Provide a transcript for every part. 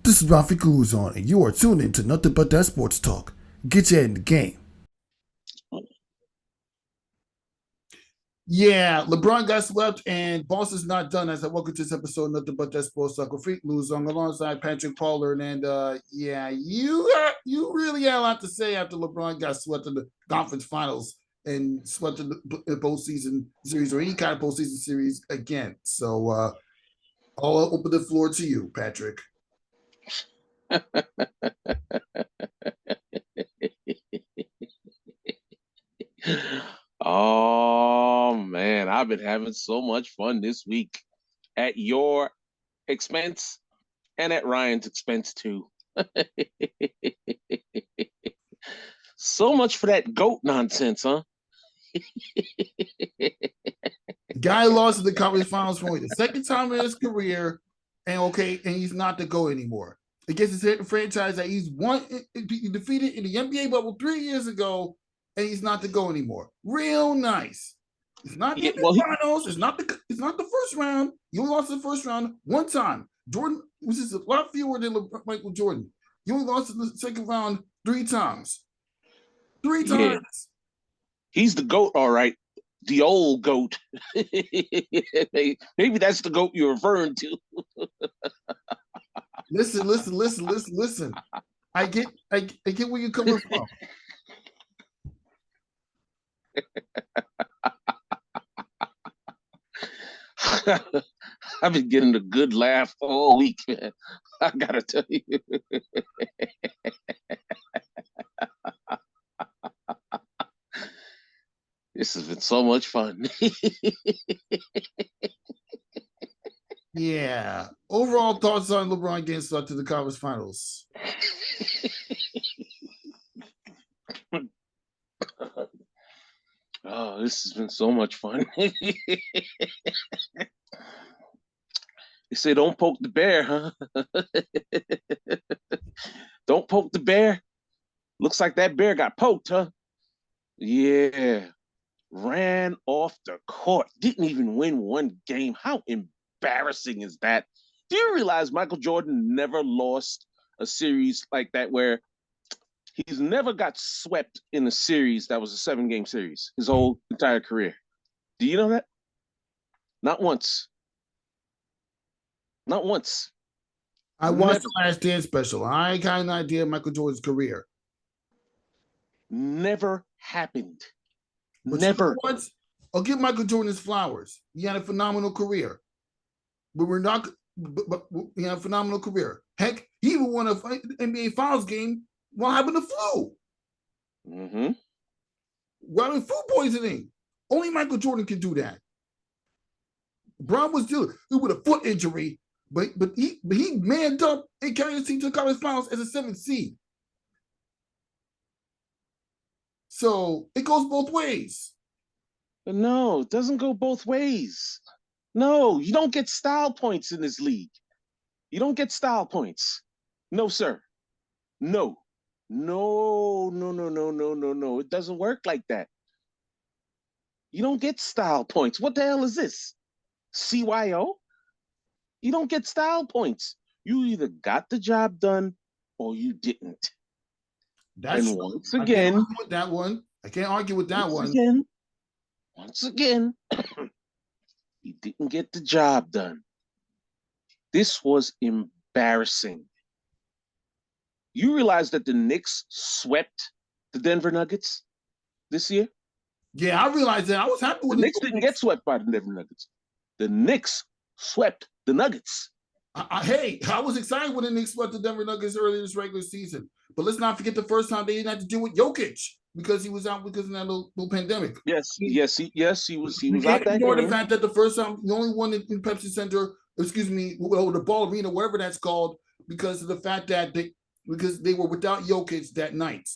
This is Rafique Louison, and you are tuned in to Nothing But That Sports Talk. Get you in the game. Yeah, LeBron got swept, and Boston's not done. As I welcome to this episode of Nothing But That Sports Talk. Rafique Louison alongside Patrick Poulard, and you really had a lot to say after LeBron got swept in the conference finals and swept in the postseason series or any kind of postseason series again. So I'll open the floor to you, Patrick. Oh man, I've been having so much fun this week at your expense and at Ryan's expense too. So much for that GOAT nonsense, huh? The guy lost in the conference finals for the second time in his career, and he's not the GOAT anymore. Against his franchise that he defeated in the NBA bubble 3 years ago, and he's not the GOAT anymore. Real nice. It's not the finals. It's not the first round. You only lost the first round one time. Jordan, which is a lot fewer than Michael Jordan. You only lost in the second round 3 times. Three times. He's the GOAT, all right. The old GOAT. Maybe that's the GOAT you're referring to. Listen. I get where you're coming from. I've been getting a good laugh all week, man. I gotta tell you. This has been so much fun. Yeah. Overall thoughts on LeBron getting swept to the conference finals? Oh, this has been so much fun. They say don't poke the bear, huh? Don't poke the bear. Looks like that bear got poked, huh? Yeah. Ran off the court. Didn't even win one game. How embarrassing is that? Do you realize Michael Jordan never lost a series like that where he's never got swept in a series that was a 7-game series his whole entire career? Do you know that? Not once. Not once. I watched the Last Dance special. I got an idea of Michael Jordan's career. Never happened. But never. You know, I'll give Michael Jordan his flowers. He had a phenomenal career. But he had a phenomenal career. Heck, he even won an NBA Finals game while having the flu. Mm-hmm. While having food poisoning. Only Michael Jordan can do that. Brown was dealing with a foot injury, but he manned up and carried his team to the conference finals as a 7th seed. So it goes both ways. No, it doesn't go both ways. No, you don't get style points in this league. You don't get style points. No, sir. No. No. It doesn't work like that. You don't get style points. What the hell is this? CYO? You don't get style points. You either got the job done or you didn't. That's and once again, I can't argue with that one. I can't argue with that one. Once again, he didn't get the job done. This was embarrassing. You realize that the Knicks swept the Denver Nuggets this year? Yeah, I realized that. I was happy with the Knicks. Didn't get swept by the Denver Nuggets. The Knicks swept the Nuggets. Hey, I was excited when the Knicks swept the Denver Nuggets early this regular season. But let's not forget the first time they didn't have to deal with Jokic because he was out because of that little pandemic. He was out that ignore the fact that the first time the only one in Pepsi Center, the Ball Arena, whatever that's called, because of the fact that they were without Jokic that night.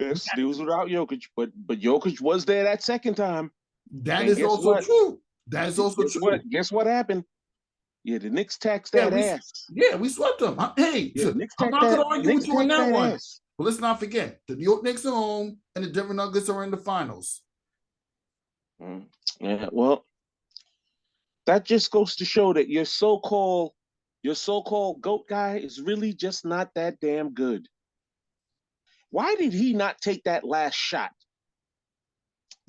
Yes, he was without Jokic, but Jokic was there that second time. That is also true. That is also true. Guess what happened? Yeah, the Knicks taxed that ass. Yeah, we swept them. Hey, I'm not going to argue with you on that one. Ass. But let's not forget, the New York Knicks are home and the Denver Nuggets are in the finals. Yeah, well, that just goes to show that your so-called Your so-called GOAT guy is really just not that damn good. Why did he not take that last shot?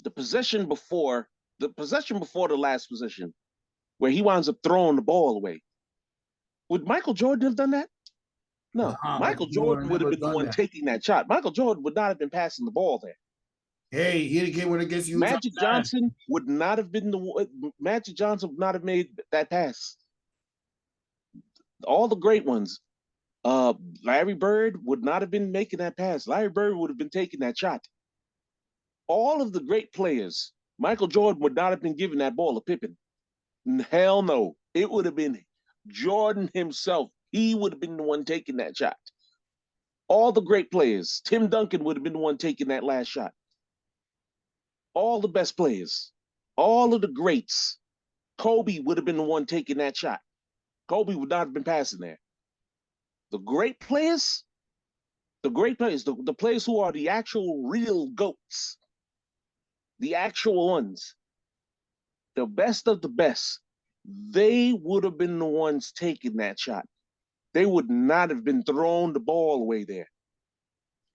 The possession before the last possession, where he winds up throwing the ball away. Would Michael Jordan have done that? No. Nah, Michael Michael Jordan Jordan would have never been the done one that. taking that shot. Michael Jordan would not have been passing the ball there. Hey, he didn't get one against Utah. Magic Johnson would not have been Magic Johnson would not have made that pass. All the great ones. Larry Bird would not have been making that pass. Larry Bird would have been taking that shot. All of the great players, Michael Jordan would not have been giving that ball to Pippen. Hell no. It would have been Jordan himself. He would have been the one taking that shot. All the great players, Tim Duncan would have been the one taking that last shot. All the best players, all of the greats, Kobe would have been the one taking that shot. Kobe would not have been passing there. The great players, the players who are the actual real GOATs, the actual ones, the best of the best, they would have been the ones taking that shot. They would not have been throwing the ball away there,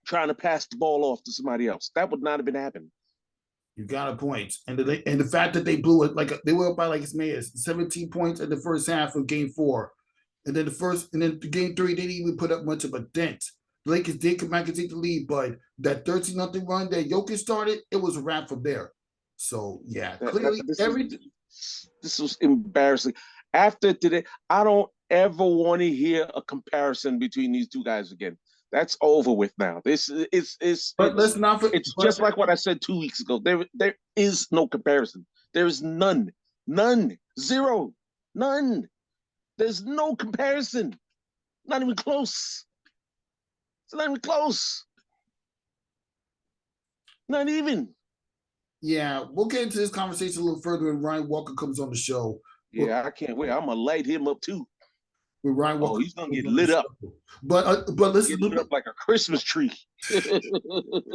trying to pass the ball off to somebody else. That would not have been happening. You got a point, and the fact that they blew it, like they were up by like as many as 17 points in the first half of Game 4, and then Game 3 they didn't even put up much of a dent. The Lakers did come back and take the lead, but that 13-0 run that Jokic started, it was a wrap from there. So yeah, clearly everything. This was embarrassing. After today, I don't ever want to hear a comparison between these two guys again. That's over with now. But let's not. It's just like what I said 2 weeks ago. There is no comparison. There is none, zero, none. There's no comparison. Not even close. It's not even close. Not even. Yeah, we'll get into this conversation a little further when Ryan Walker comes on the show. Yeah, I can't wait. I'm gonna light him up too. When Ryan Walker, he's gonna get lit up. But listen, get lit up like a Christmas tree.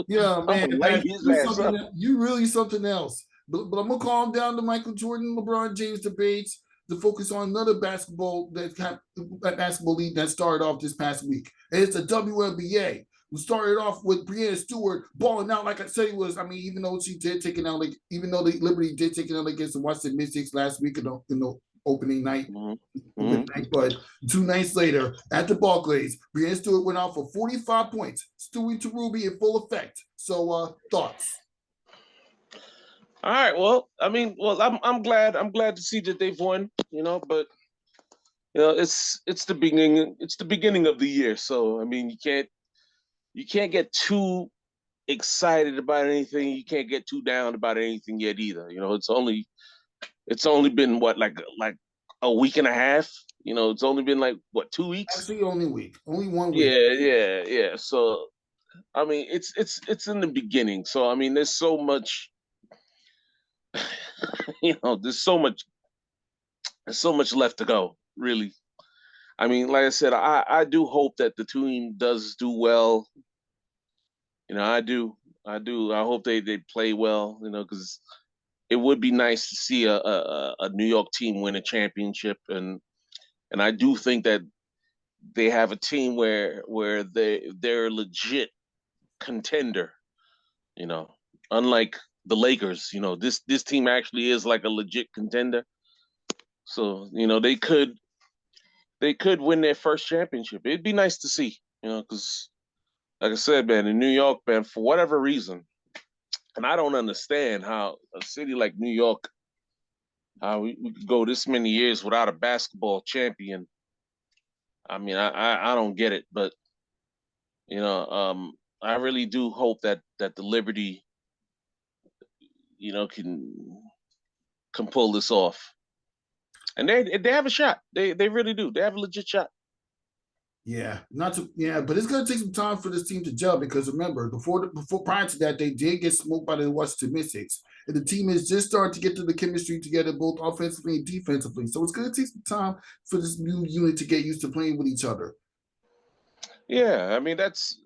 Yeah, man, light his ass up. You really something else. But I'm gonna calm down the Michael Jordan, LeBron James debates to focus on another basketball league that started off this past week. And it's the WNBA. We started off with Breanna Stewart balling out like I said he was. I mean, even though she did take it out, even though the Liberty did take it out against the Washington Mystics last week in the opening night. Mm-hmm. But 2 nights later, at the Barclays, Breanna Stewart went out for 45 points. Stewie to Ruby in full effect. So, thoughts? All right. Well, I mean, I'm glad to see that they've won. But it's the beginning. It's the beginning of the year, so I mean, you can't get too excited about anything. You can't get too down about anything yet either. It's only been what like a week and a half. It's only been like what 2 weeks. Actually, only one week. Yeah. So, I mean, it's in the beginning. So, I mean, there's so much. There's so much left to go. Really. I mean, like I said, I do hope that the team does do well. I do. I hope they play well. Because it would be nice to see a New York team win a championship, and I do think that they have a team where they're a legit contender. Unlike the Lakers, this team actually is like a legit contender. So they could win their first championship. It'd be nice to see, because like I said, man, in New York, man, for whatever reason, and I don't understand how a city like New York, how we could go this many years without a basketball champion. I mean, I don't get it, but I really do hope that the Liberty, can pull this off, and they have a shot. They really do. They have a legit shot. Yeah, but it's gonna take some time for this team to gel because remember, before prior to that, they did get smoked by the Washington Mystics, and the team is just starting to get to the chemistry together, both offensively and defensively. So it's gonna take some time for this new unit to get used to playing with each other. Yeah, I mean that's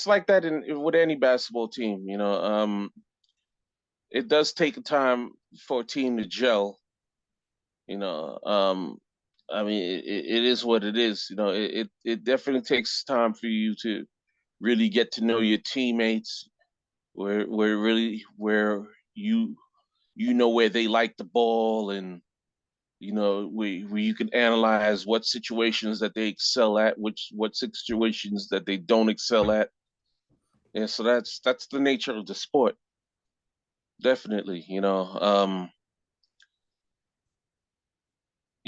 like that with any basketball team. It does take time for a team to gel. I mean, it is what it is. You know, it definitely takes time for you to really get to know your teammates, where you know where they like the ball, and you know where you can analyze what situations that they excel at, what situations that they don't excel at. And so that's the nature of the sport. Definitely,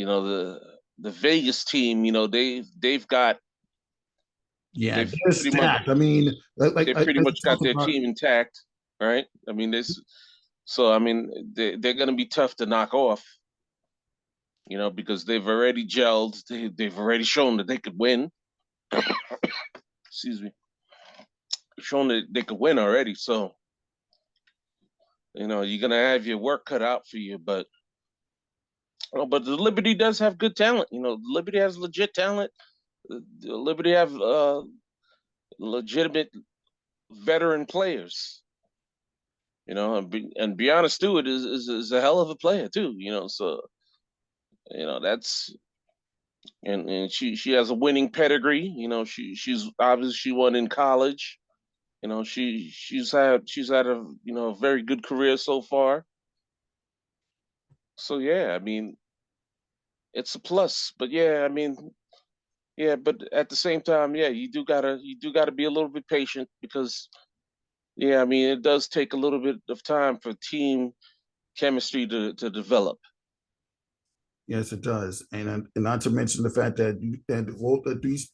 the Vegas team, Yeah, they've they're pretty much stacked. I mean, they pretty as we much got talked their about, team intact, right? I mean, this so I mean they're going to be tough to knock off, because they've already gelled. They've already shown that they could win. Excuse me, shown that they could win already. So you're going to have your work cut out for you, but the Liberty does have good talent. Liberty has legit talent. The Liberty have legitimate veteran players. And Breanna Stewart is a hell of a player too. So that's and she has a winning pedigree. She's obviously she won in college. She's had a a very good career so far. So yeah, I mean it's a plus. But yeah, I mean yeah, but at the same time, yeah, you do gotta be a little bit patient because yeah, I mean it does take a little bit of time for team chemistry to develop. yes, it does, and not to mention the fact that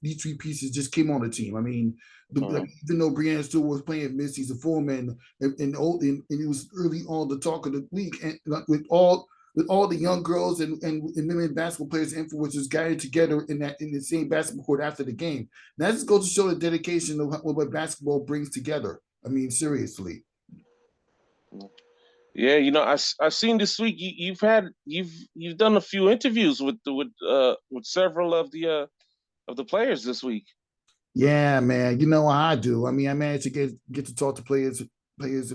these three pieces just came on the team. I mean, Mhm. even though Breanna Stewart was playing mid-season foreman and it was early on the talk of the league, and with all the young girls and women basketball players and influencers gathered together in the same basketball court after the game. That just goes to show the dedication of what basketball brings together. I mean, seriously. Yeah, I seen this week you've done a few interviews with several of the players this week. Yeah, man. You know how I do. I mean, I managed to get to talk to players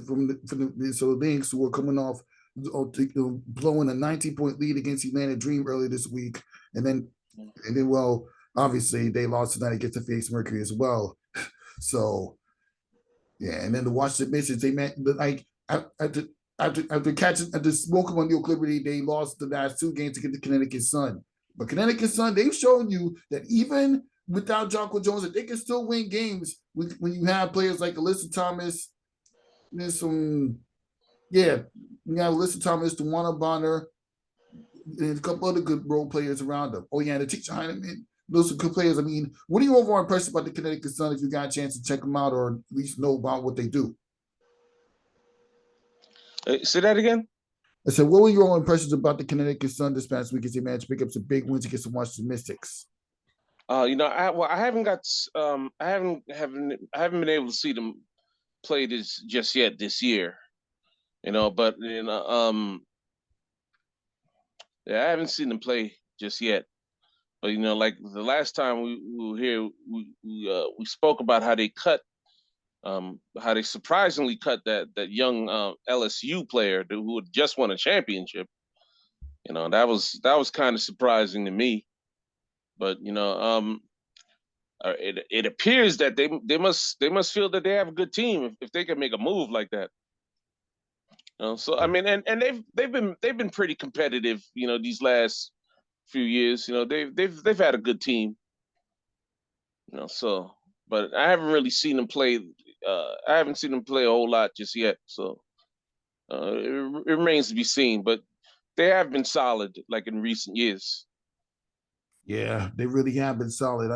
from the so Lynx who were coming off blowing a 19-point lead against Atlanta Dream earlier this week, and then well, obviously they lost tonight against the Phoenix Mercury as well. So yeah, and then the Washington Mystics they met like after smoking on New York Liberty, they lost the last two games to get the Connecticut Sun. But Connecticut Sun, they've shown you that even without Jocko Jones, that they can still win games when you have players like Alyssa Thomas. There's some, yeah, you got Alyssa Thomas, Tawana Bonner, and a couple other good role players around them. Oh yeah, and the teacher Heineman. Those are good players. I mean, what are you overall impressed about the Connecticut Sun if you got a chance to check them out or at least know about what they do? Say that again. I said, what were your own impressions about the Connecticut Sun this past week as they managed to pick up some big wins against the Washington Mystics? I haven't got I haven't been able to see them play this just yet this year. But yeah, I haven't seen them play just yet. But like the last time we were here, we spoke about how they surprisingly cut that young LSU player who had just won a championship. That was kind of surprising to me. But it appears that they must feel that they have a good team if they can make a move like that. So I mean, and they've been pretty competitive. These last few years. They've had a good team. So but I haven't really seen them play. I haven't seen them play a whole lot just yet. So it remains to be seen. But they have been solid, like in recent years. Yeah, they really have been solid.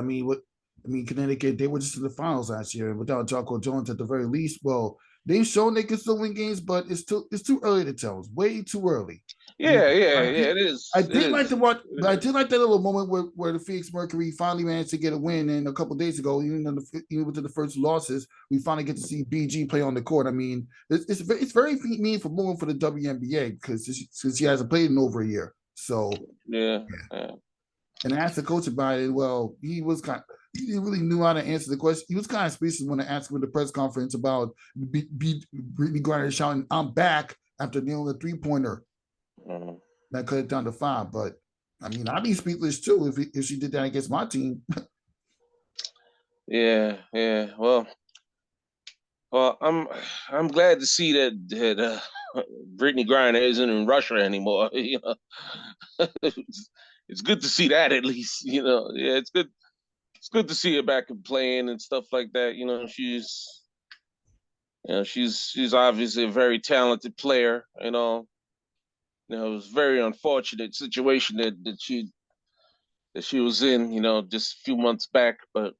Connecticut, they were just in the finals last year without Jocko Jones at the very least. Well, they've shown they can still win games, but it's too early to tell. It's way too early. Yeah, yeah, I yeah. did It I is. It did like to is. watch, It but I is. did like that little moment where the Phoenix Mercury finally managed to get a win. And a couple of days ago, even within the first losses, we finally get to see BG play on the court. I mean, it's very meaningful moment for the WNBA because since she hasn't played in over a year. So Yeah. yeah. Yeah. And I asked the coach about it. Well, he didn't really knew how to answer the question. He was kind of speechless when I asked him at the press conference about Brittany Griner shouting, "I'm back" after nailing a 3-pointer Mhm. that cut it down to 5. But I mean, I'd be speechless too if she did that against my team. Yeah, yeah. Well, I'm glad to see that Brittany Griner isn't in Russia anymore. You know, it's good to see that at least. You know, yeah, it's good. It's good to see her back and playing and stuff like that. She's obviously a very talented player. It was a very unfortunate situation that she was in. Just a few months back, but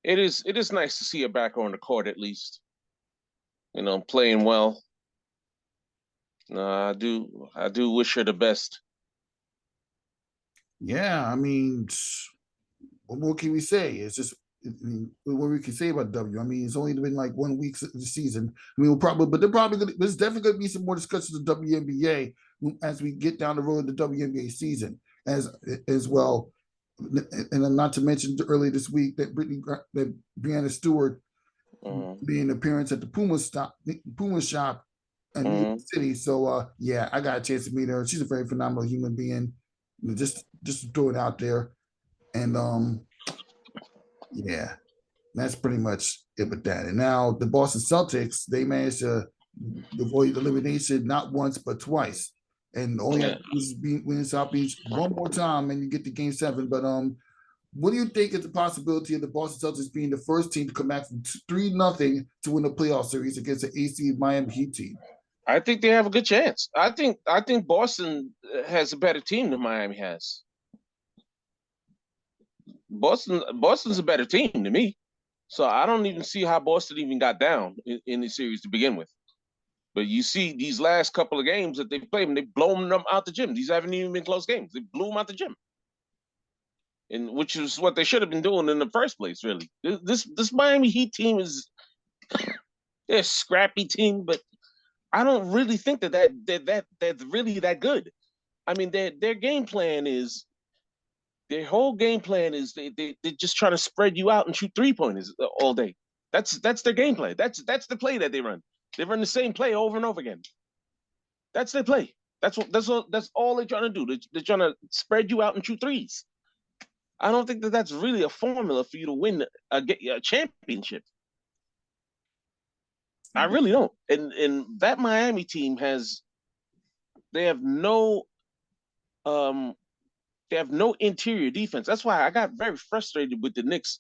it is nice to see her back on the court at least. Playing well. No, I do wish her the best. Yeah, I mean, what more can we say? It's just what we can say about W. I mean, it's only been like 1 week of the season. I mean, there's definitely going to be some more discussions of WNBA as we get down the road of the WNBA season as well. And not to mention earlier this week that Breanna Stewart Mm-hmm. made an appearance at the Puma shop in New York Mm-hmm. City. So yeah, I got a chance to meet her. She's a very phenomenal human being. Just to throw it out there. And yeah, that's pretty much it with that. And now the Boston Celtics, they managed to avoid elimination not once but twice. And only have Yeah. to win South Beach one more time, and you get to Game 7. But what do you think is the possibility of the Boston Celtics being the first team to come back from 3-0 to win a playoff series against the AC Miami Heat team? I think they have a good chance. I think Boston has a better team than Miami has. Boston's a better team to me. So I don't even see how Boston even got down in the series to begin with. But you see these last couple of games that they've played, and they've blown them out the gym. These haven't even been close games. They blew them out the gym, and which is what they should have been doing in the first place. Really, this Miami Heat team they're a scrappy team, but I don't really think that's really that good. I mean, their whole game plan is they just try to spread you out and shoot 3-pointers all day. That's their game plan. That's the play that they run. They run the same play over and over again. That's their play. That's all they're trying to do. They're trying to spread you out and shoot threes. I don't think that's really a formula for you to win a championship. I really don't. And that Miami team they have no um they have no interior defense. That's why I got very frustrated with the Knicks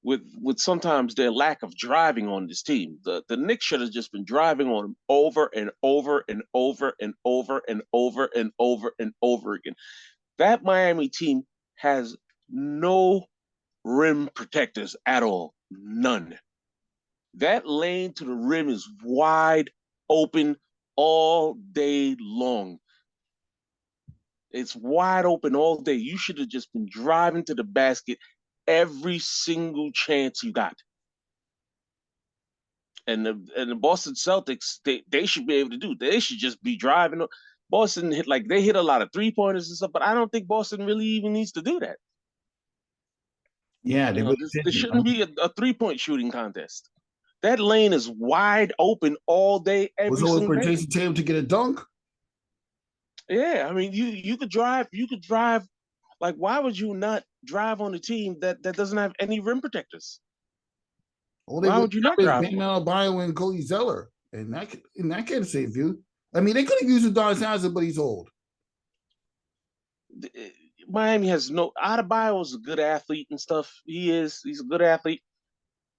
with sometimes their lack of driving on this team. The Knicks should have just been driving on them over and over and over and over and over and over and over again. That Miami team has no rim protectors at all. None. That lane to the rim is wide open all day long. It's wide open all day. You should have just been driving to the basket every single chance you got. And the Boston Celtics, they should be able to do. They should just be driving. Boston they hit a lot of 3-pointers and stuff, but I don't think Boston really even needs to do that. Yeah, they really This didn't. shouldn't be a 3-point shooting contest. That lane is wide open all day, Was every only single for day. Jason Tatum to get a dunk. Yeah, I mean, you could drive. You could drive. Like, why would you not drive on a team that doesn't have any rim protectors? All they Why really would you not have is drive Bam on Adebayo and Cody Zeller, and that can't save you. I mean, they could have used Udonis Haslem, but he's old. them? Miami has no. Adebayo is a good athlete and stuff. He is. He's a good athlete,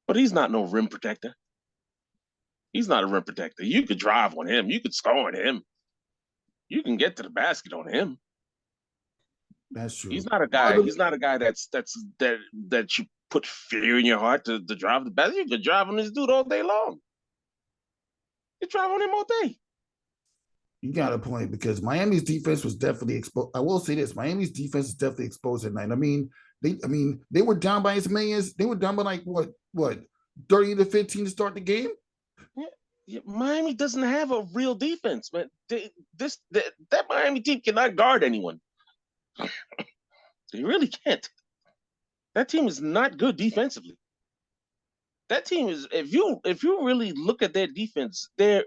but he's not no rim protector. He's not a rim protector. You could drive on him. You could score on him. You can get to the basket on him. That's He's true. not a guy. He's not a guy that you put fear in your heart to drive the basket. You could drive on this dude all day long. You drive on him all day. You got a point because Miami's defense was definitely exposed. I will say this: Miami's defense is definitely exposed at night. They were down by as many as they were down by like what 30-15 to start the game. Yeah, Miami doesn't have a real defense, man. That Miami team cannot guard anyone. They really can't. That team is not good defensively. That team is if you really look at their defense, they're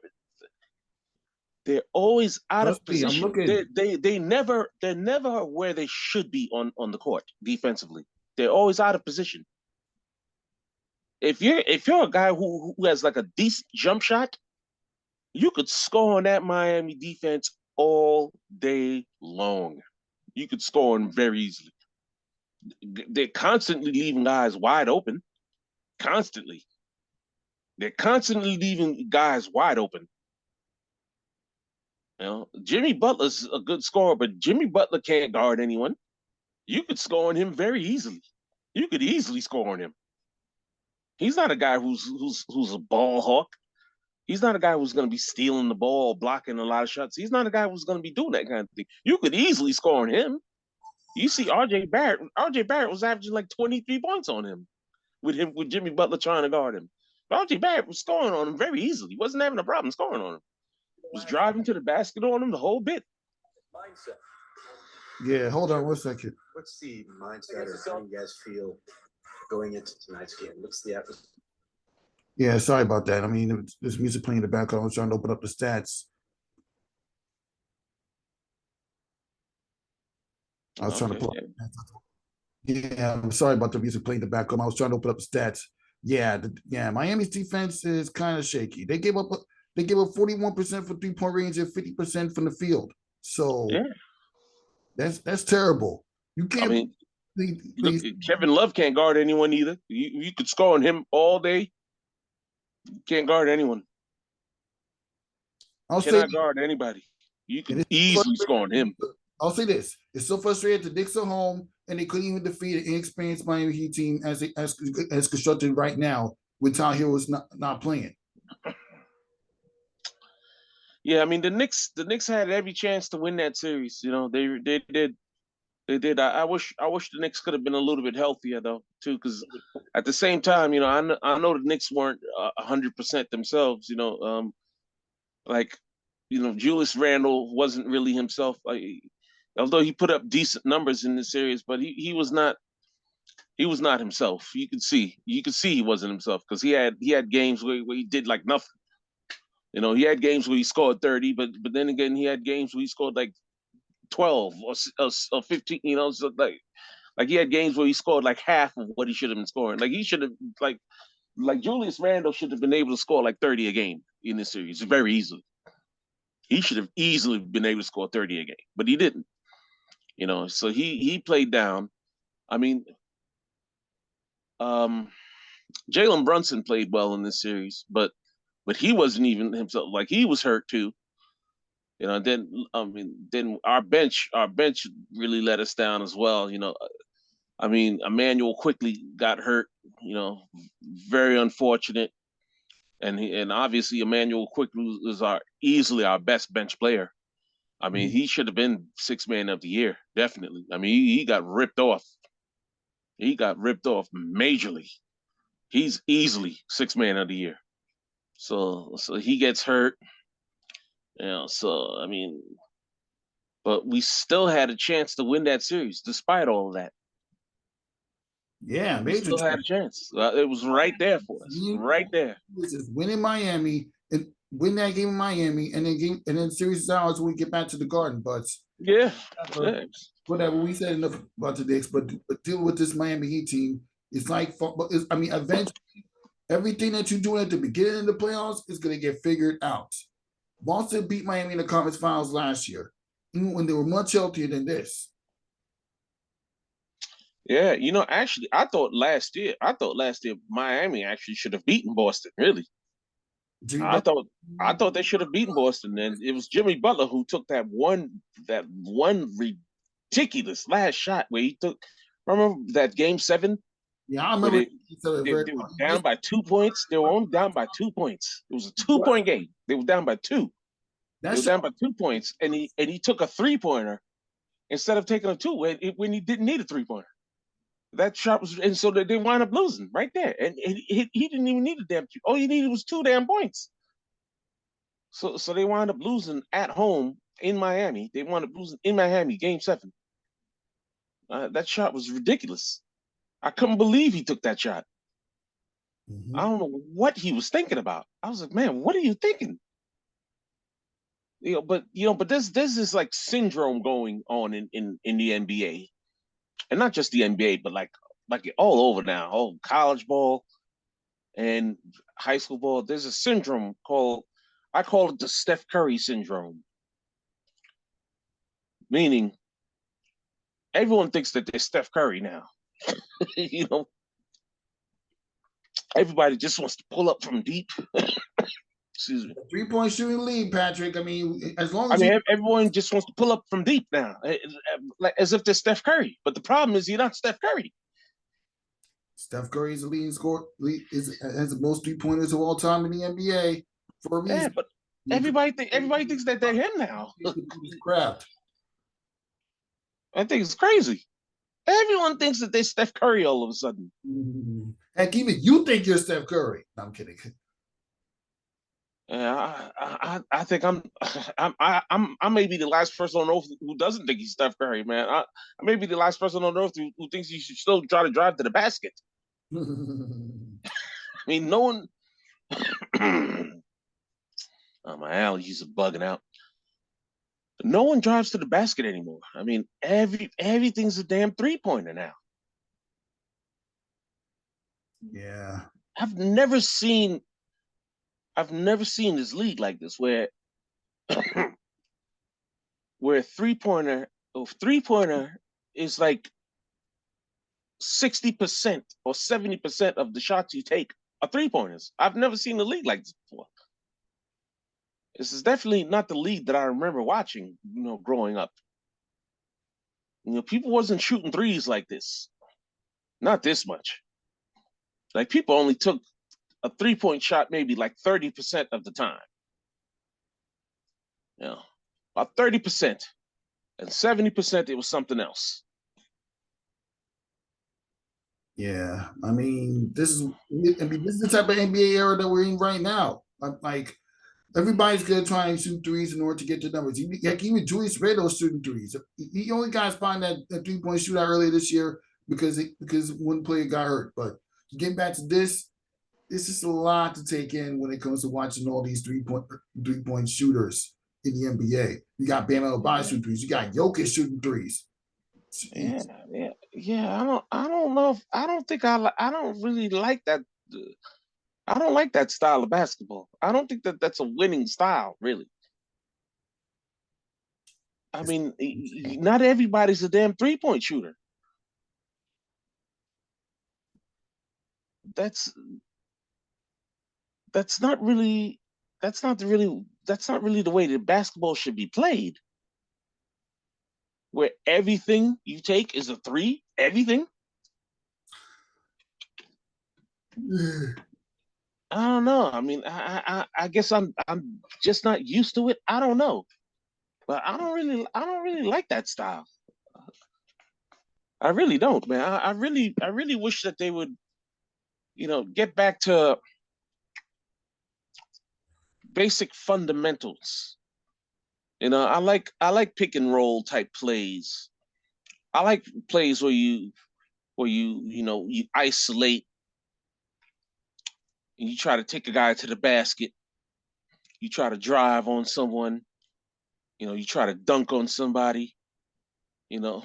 They're always out of Trust me, I'm position. looking. They're never where they should be on the court defensively. They're always out of position. If you're a guy who has like a decent jump shot, you could score on that Miami defense all day long. You could score on very easily. They're constantly leaving guys wide open. Constantly. They're constantly leaving guys wide open. You know, Jimmy Butler's a good scorer, but Jimmy Butler can't guard anyone. You could score on him very easily. You could easily score on him. He's not a guy who's a ball hawk. He's not a guy who's going to be stealing the ball, blocking a lot of shots. He's not a guy who's going to be doing that kind of thing. You could easily score on him. You see RJ Barrett. RJ Barrett was averaging like 23 points on him with Jimmy Butler trying to guard him. RJ Barrett was scoring on him very easily. He wasn't having a problem scoring on him. Was driving to the basket on him the whole bit. Mindset. Yeah, hold on 1 second. What's the mindset or how you guys feel going into tonight's game? What's the atmosphere? Yeah, sorry about that. I mean, there's music playing in the background. I was trying to open up the stats. I was trying to pull up. Yeah, I'm sorry about the music playing in the background. I was trying to open up the stats. Yeah, Miami's defense is kind of shaky. They gave up 41% for 3-point range and 50% from the field. So that's terrible. You can't. I mean, Kevin Love can't guard anyone either. You could score on him all day. You can't guard anyone. Cannot guard anybody. You can easily score on him. I'll say this: it's so frustrating. The Knicks are home, and they couldn't even defeat an inexperienced Miami Heat team as constructed right now with Tyler Hero's not playing. Yeah, I mean the Knicks had every chance to win that series. You know, they did. I wish the Knicks could have been a little bit healthier though too, because at the same time, you know, I know the Knicks weren't 100% themselves. You know, like, you know, Julius Randle wasn't really himself. Although he put up decent numbers in the series, but he was not himself. You could see he wasn't himself because he had games where he did like nothing. You know, he had games where he scored 30, but then again, he had games where he scored like 12 or 15. You know, so like he had games where he scored like half of what he should have been scoring. Like he should have like Julius Randle should have been able to score like 30 a game in this series very easily. He should have easily been able to score 30 a game, but he didn't. You know, so he played down. I mean, Jalen Brunson played well in this series, but he wasn't even himself. Like he was hurt too. You know, then our bench really let us down as well. You know, I mean, Emmanuel quickly got hurt. You know, very unfortunate. And obviously Emmanuel quickly is easily our best bench player. I mean, he should have been 6th man of the year, definitely. I mean, he got ripped off. He got ripped off majorly. He's easily 6th man of the year. So he gets hurt. You know, so I mean, but we still had a chance to win that series despite all of that. Yeah, we still had a chance. It was right there for us, right there. Just win in Miami and win that game in Miami, and then the series is ours when we get back to the Garden. But whatever we said enough about the Knicks, but deal with this Miami Heat team. It's like, I mean, eventually, everything that you're doing at the beginning of the playoffs is going to get figured out. Boston beat Miami in the conference finals last year, even when they were much healthier than this. Yeah, you know, actually, I thought last year Miami actually should have beaten Boston. Really, I thought they should have beaten Boston, and it was Jimmy Butler who took that one ridiculous last shot where he took. Remember that Game 7? Yeah, I remember. They were down by 2 points. They were only down by 2 points. It was a 2-point game. They were down by 2. They were down by 2 points, and he took a 3-pointer instead of taking a 2 when he didn't need a 3-pointer. That shot was, and so they wind up losing right there. And he didn't even need a damn 2. All he needed was 2 damn points. So they wind up losing at home in Miami. They wound up losing in Miami, Game 7. That shot was ridiculous. I couldn't believe he took that shot. I don't know what he was thinking about. I was like, man, what are you thinking? But this is like syndrome going on in the NBA, and not just the NBA, but like all over now, all college ball and high school ball. There's a syndrome I call it the Steph Curry syndrome, meaning everyone thinks that they're Steph Curry now. Everybody just wants to pull up from deep. Excuse me. 3-point shooting lead, Patrick. I mean, as long as everyone just wants to pull up from deep now, like as if they're Steph Curry. But the problem is you're not Steph Curry. Steph Curry is the leading scorer, has the most 3-pointers of all time in the NBA for a reason. Yeah, but everybody thinks that they're him now. Crap. I think it's crazy. Everyone thinks that they're Steph Curry all of a sudden. Heck, even you think you're Steph Curry. No, I'm kidding. Yeah, I think I may be the last person on earth who doesn't think he's Steph Curry, man. I may be the last person on earth who thinks he should still try to drive to the basket. I mean, no one. Oh, my allergies are bugging out. No one drives to the basket anymore. I mean, everything's a damn 3-pointer now. Yeah, I've never seen this league like this where where a three-pointer is like 60% or 70% of the shots you take are 3-pointers. I've never seen a league like this before. This is definitely not the league that I remember watching, growing up. People wasn't shooting threes like this. Not this much. Like, people only took a 3-point shot maybe like 30% of the time. About 30%. And 70% it was something else. Yeah, I mean, this is the type of NBA era that we're in right now. Like, everybody's gonna try and shoot threes in order to get the numbers. Even Julius Randle's shooting threes. He only got spotted that 3-point shootout earlier this year because one player got hurt. But getting back to this, it's just a lot to take in when it comes to watching all these 3-point shooters in the NBA. You got Bam Adebayo shooting threes. You got Jokic shooting threes. Yeah. I don't know if I don't really like that. I don't like that style of basketball. I don't think that that's a winning style, really. I mean, not everybody's a damn 3-point shooter. That's not really the way that basketball should be played. Where everything you take is a 3, everything. I don't know. I mean, I guess I'm just not used to it. I don't know, but I don't really like that style. I really don't, man. I really wish that they would, get back to basic fundamentals. I like pick and roll type plays. I like plays where you isolate and you try to take a guy to the basket. You try to drive on someone. You try to dunk on somebody. You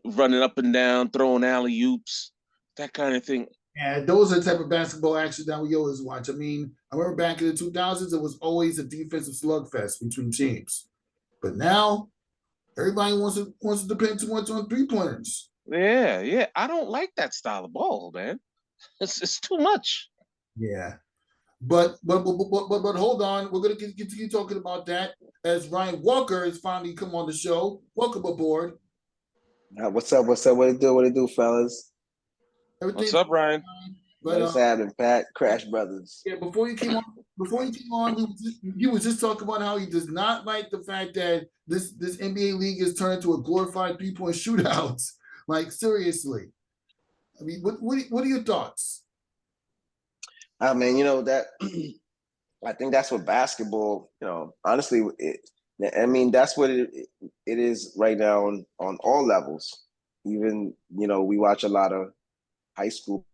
running up and down, throwing alley-oops, that kind of thing. Yeah, those are the type of basketball action that we always watch. I mean, I remember back in the 2000s, it was always a defensive slugfest between teams. But now, everybody wants to depend too much on 3-pointers. Yeah. I don't like that style of ball, man. It's too much. Yeah. But hold on. We're going to continue talking about that as Ryan Walker has finally come on the show. Welcome aboard. What's up? What it do, fellas? What's up, Ryan? What's happening, Pat? Crash Brothers. Yeah, before you came on, he was just talking about how he does not like the fact that this NBA league has turned into a glorified 3-point shootout. Like, seriously. I mean, what are your thoughts? I mean, that I think that's what basketball, honestly, that's what it is right now on all levels. Even, we watch a lot of high school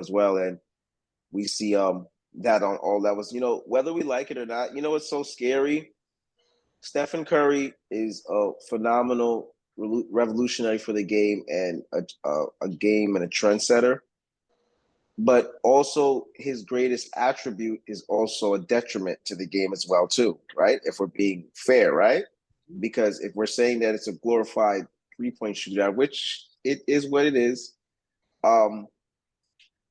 as well, and we see that on all levels. Whether we like it or not, what's so scary? Stephen Curry is a phenomenal revolutionary for the game and a game and a trendsetter. But also his greatest attribute is also a detriment to the game as well, too, right? If we're being fair, right? Because if we're saying that it's a glorified three-point shootout, which it is what it is, a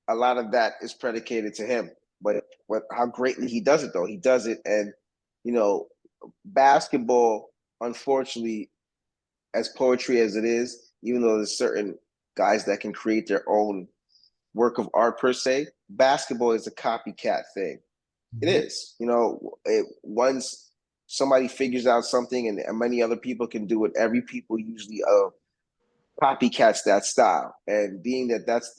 lot of that is predicated to him. But how greatly he does it, though. He does it. And, basketball, unfortunately, as poetry as it is, even though there's certain guys that can create their own work of art per se, basketball is a copycat thing. It is. Once somebody figures out something and many other people can do it, every people usually copycats that style. And being that that's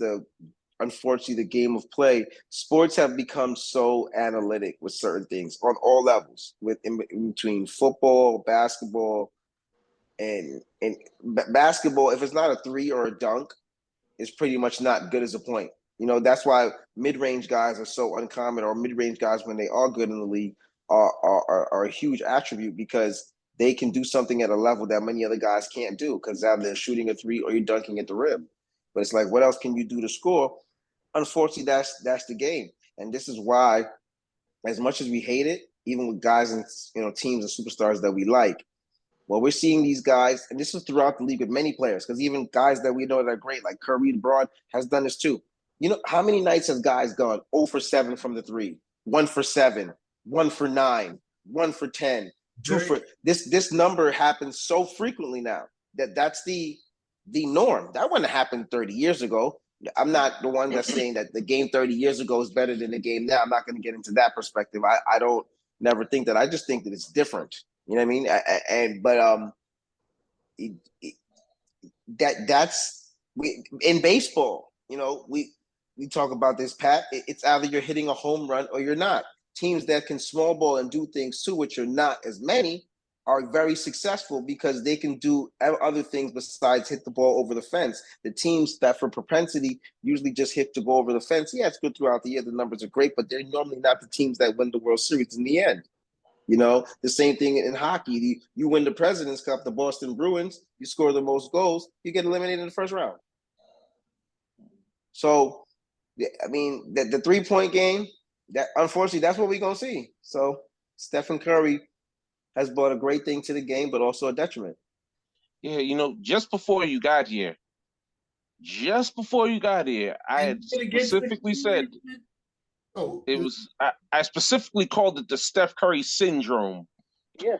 unfortunately the game of play, sports have become so analytic with certain things on all levels, in between football, basketball, and basketball. If it's not a three or a dunk, it's pretty much not good as a point. That's why mid-range guys are so uncommon, or mid-range guys, when they are good in the league, are a huge attribute, because they can do something at a level that many other guys can't do, because either they're shooting a three or you're dunking at the rim. But it's like, what else can you do to score? Unfortunately, that's the game. And this is why, as much as we hate it, even with guys and teams and superstars that we like, well, we're seeing these guys, and this is throughout the league with many players, because even guys that we know that are great, like Curry, LeBron, has done this too. How many nights has guys gone 0 for 7 from the 3, 1 for 7, 1 for 9, 1 for 10, 2 for this number happens so frequently now that's the norm. That wouldn't happen 30 years ago. I'm not the one that's saying that the game 30 years ago is better than the game now. I'm not going to get into that perspective. I don't never think that. I just think that it's different. You know what I mean? That's in baseball. We talk about this, Pat. It's either you're hitting a home run or you're not. Teams that can small ball and do things too, which are not as many, are very successful because they can do other things besides hit the ball over the fence. The teams that for propensity usually just hit to go over the fence, yeah, it's good throughout the year. The numbers are great, but they're normally not the teams that win the World Series in the end. The same thing in hockey. You win the President's Cup, the Boston Bruins, you score the most goals, you get eliminated in the first round. So, I mean, the three-point game, that unfortunately, that's what we're going to see. So, Stephen Curry has brought a great thing to the game, but also a detriment. Yeah, just before you got here, I had specifically said I specifically called it the Steph Curry syndrome. Yeah.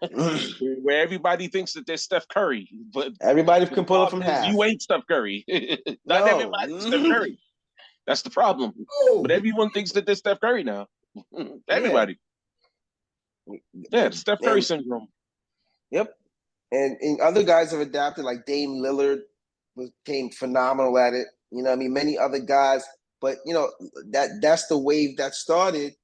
Where everybody thinks that they're Steph Curry, but everybody can pull it from half. You ain't Steph Curry. Not everybody's Steph Curry. That's the problem. But everyone thinks that they're Steph Curry now. Everybody. Yeah, the Steph Curry syndrome. Yep. And other guys have adapted, like Dame Lillard became phenomenal at it. Many other guys. But, that's the wave that started.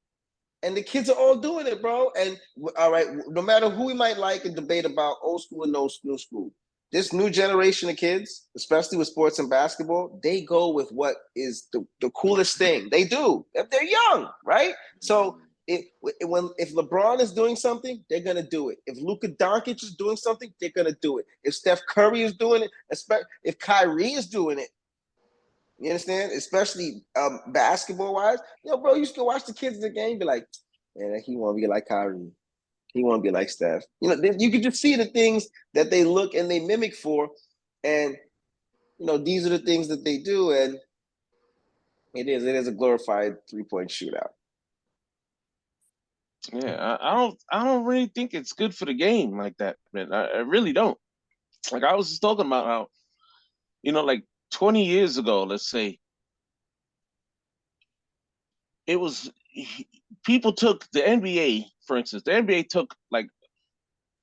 And the kids are all doing it, bro. And, all right, no matter who we might like and debate about old school and no school, this new generation of kids, especially with sports and basketball, they go with what is the coolest thing. They do. If they're young, right? So if LeBron is doing something, they're going to do it. If Luka Doncic is doing something, they're going to do it. If Steph Curry is doing it, if Kyrie is doing it, you understand? Especially basketball-wise. Bro, you used to watch the kids in the game and be like, man, he want to be like Kyrie. He want to be like Steph. You can just see the things that they look and they mimic for. And, these are the things that they do. And it is a glorified three-point shootout. Yeah, I don't really think it's good for the game like that, man. I really don't. Like I was just talking about how, like 20 years ago, let's say, it was people took the NBA, for instance, the NBA took like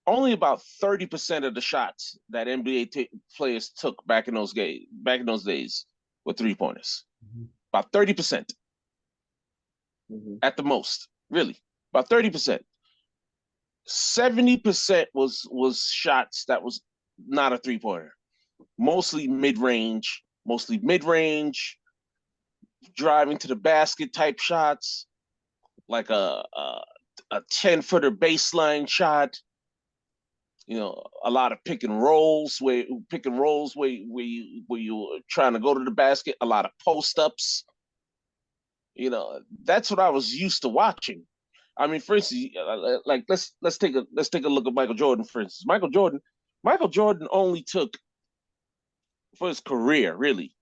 only about 30% of the shots that NBA players took back in those days were three-pointers. About 30%. At the most, really. About 30%. 70% was shots that was not a three-pointer. Mostly mid-range, driving to the basket type shots, like a 10-footer baseline shot. You know, a lot of pick and rolls where you were trying to go to the basket. A lot of post ups. You know, that's what I was used to watching. I mean, for instance, like let's take a look at Michael Jordan. For instance, Michael Jordan only took for his career really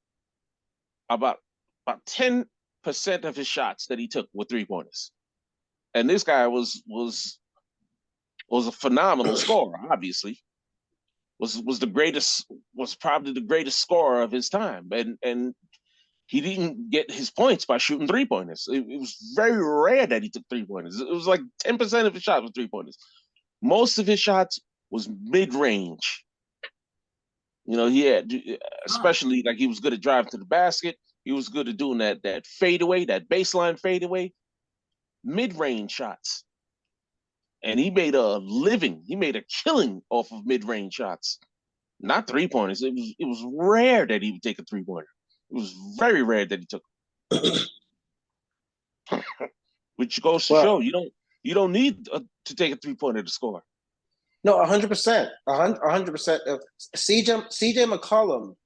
about 10% of his shots that he took were 3-pointers, and this guy was a phenomenal scorer. Obviously, was probably the greatest scorer of his time, and he didn't get his points by shooting 3-pointers. It was very rare that he took 3-pointers. It was like 10% of his shots was 3-pointers. Most of his shots was mid range. You know, he had, especially like he was good at driving to the basket. He was good at doing that fadeaway, that baseline fadeaway, mid range shots. And he made a living. He made a killing off of mid range shots, not 3-pointers. It was rare that he would take a 3-pointer. It was very rare that he took. Which goes to show you don't need to take a 3-pointer to score. No, 100%, 100%. CJ McCollum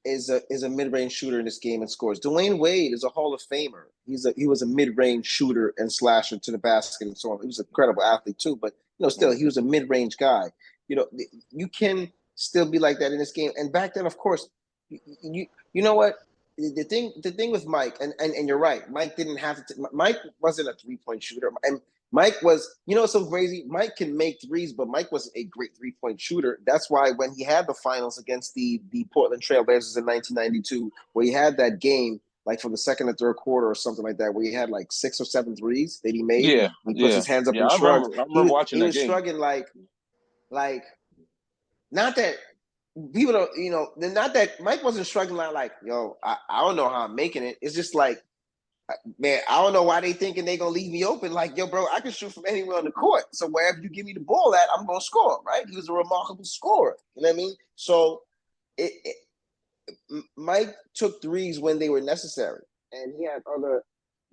is a mid-range shooter in this game and scores. Dwayne Wade is a Hall of Famer. He was a mid-range shooter and slasher to the basket and so on. He was an incredible athlete too, but still he was a mid-range guy. You can still be like that in this game. And back then, of course, you know what? The thing with Mike, and you're right, Mike didn't have to. Mike wasn't a 3-point shooter, and Mike was, so crazy. Mike can make threes, but Mike wasn't a great 3-point shooter. That's why when he had the finals against the Portland Trailblazers in 1992, where he had that game, like from the second or third quarter or something like that, where he had like 6 or 7 threes that he made. Yeah, he puts his hands up and I shrugs. remember watching that game. He was struggling like, not that people don't, not that Mike wasn't struggling like, yo, I don't know how I'm making it. It's just like, man, I don't know why they thinking they gonna leave me open. Like, yo, bro, I can shoot from anywhere on the court. So wherever you give me the ball at, I'm gonna score, right? He was a remarkable scorer. You know what I mean? So Mike took threes when they were necessary. And he had other,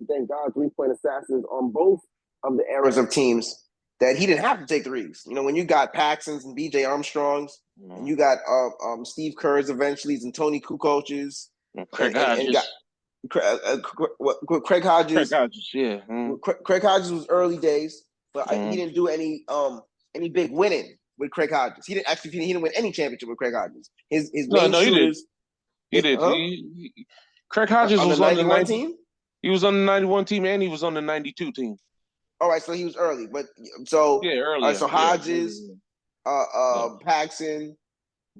thank God, 3-point assassins on both of the eras of teams that he didn't have to take threes. When you got Paxson's and BJ Armstrongs, and you got Steve Kerr's eventually, and Tony Kukoc's, Craig Hodges. Craig Hodges. Craig Hodges, yeah. Craig Hodges was early days, but he didn't do any big winning with Craig Hodges. He didn't win any championship with Craig Hodges. His main shooters. He did. Craig Hodges was on the 91 team. He was on the 91 team and he was on the 92 team. All right, so he was early, but early. So Hodges, Paxson,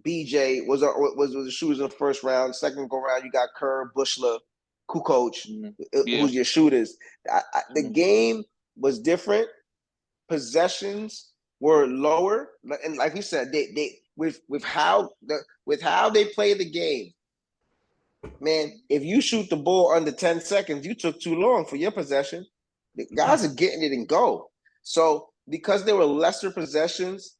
BJ was the shooters in the first round. Second go round, you got Kerr, Bushler, Kukoc, who's your shooters. The game was different. Possessions were lower, and like we said, they with how they play the game. Man, if you shoot the ball under 10 seconds, you took too long for your possession. The guys are getting it and go. So because there were lesser possessions,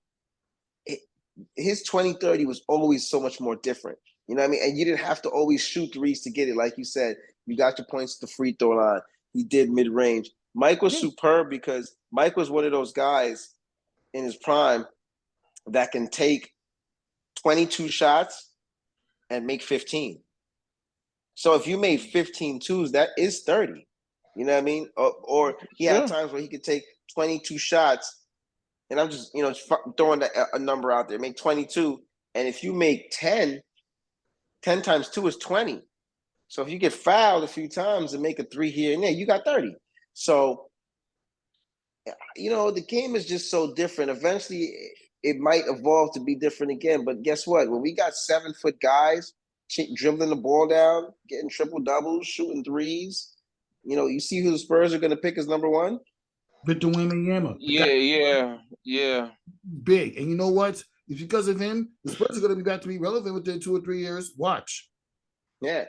his 20-30 was always so much more different. You know what I mean? And you didn't have to always shoot threes to get it. Like you said, you got your points at the free throw line. He did mid-range. Mike was superb because Mike was one of those guys in his prime that can take 22 shots and make 15. So if you made 15 twos, that is 30. You know what I mean? Or he had times where he could take 22 shots, and I'm just, throwing a number out there, make 22. And if you make 10 times 2 is 20. So if you get fouled a few times and make a 3 here and there, you got 30. So, the game is just so different. Eventually, it might evolve to be different again. But guess what? When we got 7-foot guys dribbling the ball down, getting triple doubles, shooting threes, you see who the Spurs are going to pick as number one? Victor Wembanyama. Yeah. Big. And you know what? It's because of him, the Spurs are going to be back to be relevant within 2 or 3 years. Watch. Yeah.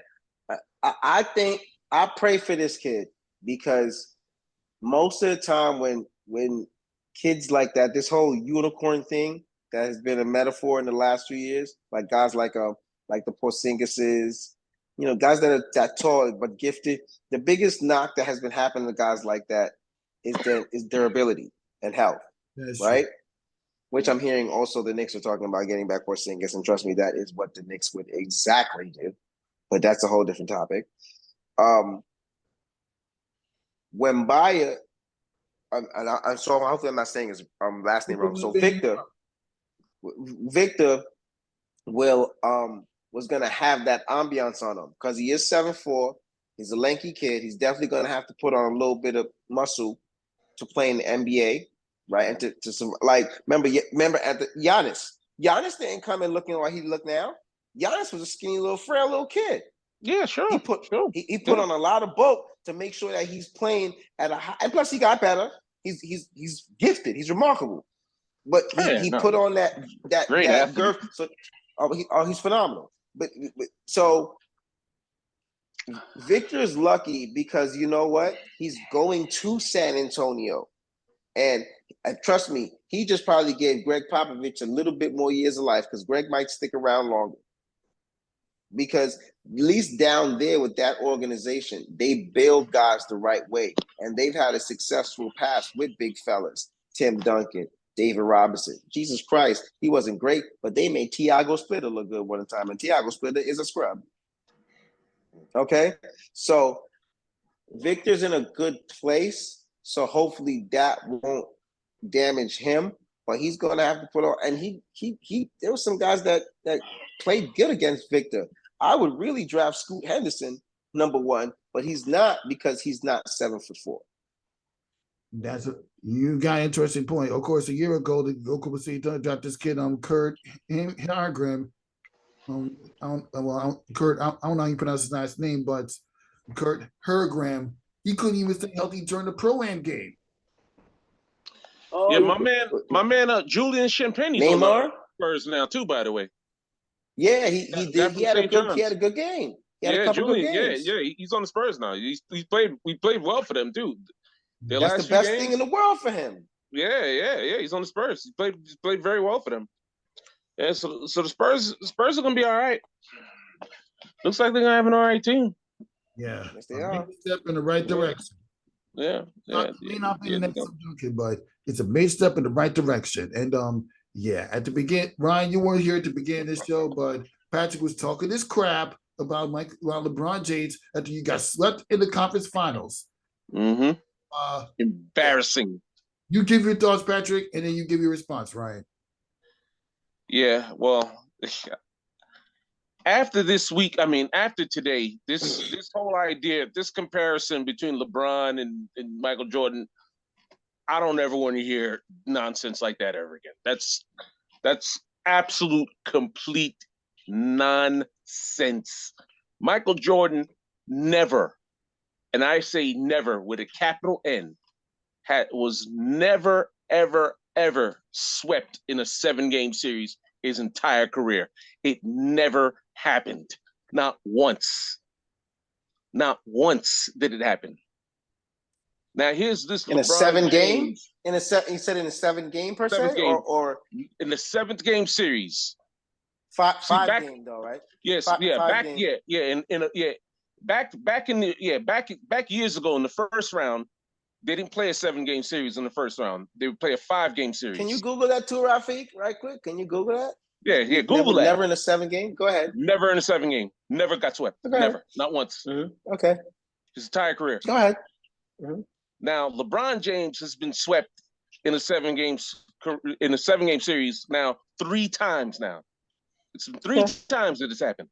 I think I pray for this kid because most of the time when kids like that, this whole unicorn thing that has been a metaphor in the last few years, like guys like the Porzingises, guys that are that tall but gifted. The biggest knock that has been happening to guys like that is durability and health, right? True. Which I'm hearing also the Knicks are talking about getting back Porzingis, and trust me, that is what the Knicks would exactly do. But that's a whole different topic. Wembanyama, and so hopefully I'm not saying his last name wrong. So Victor will was gonna have that ambiance on him because he is 7'4". He's a lanky kid. He's definitely gonna have to put on a little bit of muscle to play in the NBA, right? And to some remember at the Giannis didn't come in looking like he looked now. Giannis was a skinny little frail little kid. Yeah, sure. He put on a lot of bulk to make sure that he's playing at a high, and plus he got better. He's gifted. He's remarkable. But he put on that girth. So he's phenomenal. But so Victor's lucky because you know what? He's going to San Antonio. And trust me, he just probably gave Greg Popovich a little bit more years of life because Greg might stick around longer. Because at least down there with that organization, they build guys the right way. And they've had a successful past with big fellas. Tim Duncan, David Robinson. Jesus Christ, he wasn't great, but they made Tiago Splitter look good one time. And Tiago Splitter is a scrub. Okay? So Victor's in a good place. So hopefully that won't damage him. But he's going to have to put on. And he there were some guys that played good against Victor. I would really draft Scoot Henderson #1, but he's not because he's not 7'4". You got an interesting point. Of course, a year ago, the Oklahoma City Thunder dropped this kid Kurt Hargrim. Kurt, I don't know how you pronounce his last name, but Kurt Hergram. He couldn't even stay healthy during the pro-am game. Oh, yeah, my man, Julian Champagne's on the Spurs now too. By the way. Yeah, he did. He had a good game. He had a couple good games. Yeah, he's on the Spurs now. We played well for them too. That's the best thing in the world for him. Yeah. He's on the Spurs. He played very well for them. Yeah, so the Spurs are gonna be all right. Looks like they're gonna have an all right team. Yeah, yes, they are. Big step in the right direction. Yeah. May not be the next Duncan, but it's a major step in the right direction. And at the beginning, Ryan, you weren't here at the beginning of this show, but Patrick was talking this crap about LeBron James after you got swept in the conference finals. Mm-hmm. Embarrassing. You give your thoughts, Patrick, and then you give your response, Ryan. Yeah, well, after today, this whole idea, this comparison between LeBron and Michael Jordan, I don't ever want to hear nonsense like that ever again. That's absolute, complete nonsense. Michael Jordan never, and I say never with a capital N, was never, ever, ever swept in a 7-game series his entire career. It never happened. Not once. Not once did it happen. Now here's this in LeBron a 7 game. You said in a 7-game per se, or in the 7th game series. Five game though, right? Yes, back years ago in the first round, they didn't play a 7-game series in the first round. They would play a 5-game series. Can you Google that too, Rafique? Right quick. Can you Google that? Yeah. Google that. Never in a 7-game. Go ahead. Never in a 7-game. Never got swept. Okay. Never. Not once. Mm-hmm. Okay. His entire career. Go ahead. Mm-hmm. Now LeBron James has been swept in a 7-game series now 3 times now. It's 3 times that it's happened.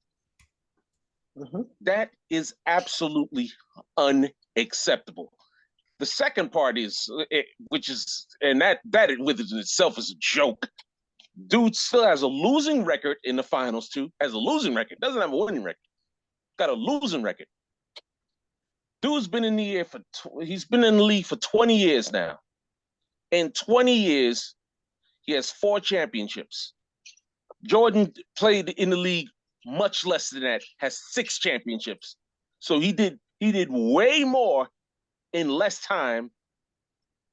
Mm-hmm. That is absolutely unacceptable. The second part is, that within itself is a joke. Dude still has a losing record in the finals too. Has a losing record. Doesn't have a winning record. Got a losing record. Dude's been in the league for 20 years now. In 20 years, he has 4 championships. Jordan played in the league much less than that, has 6 championships. So he did way more in less time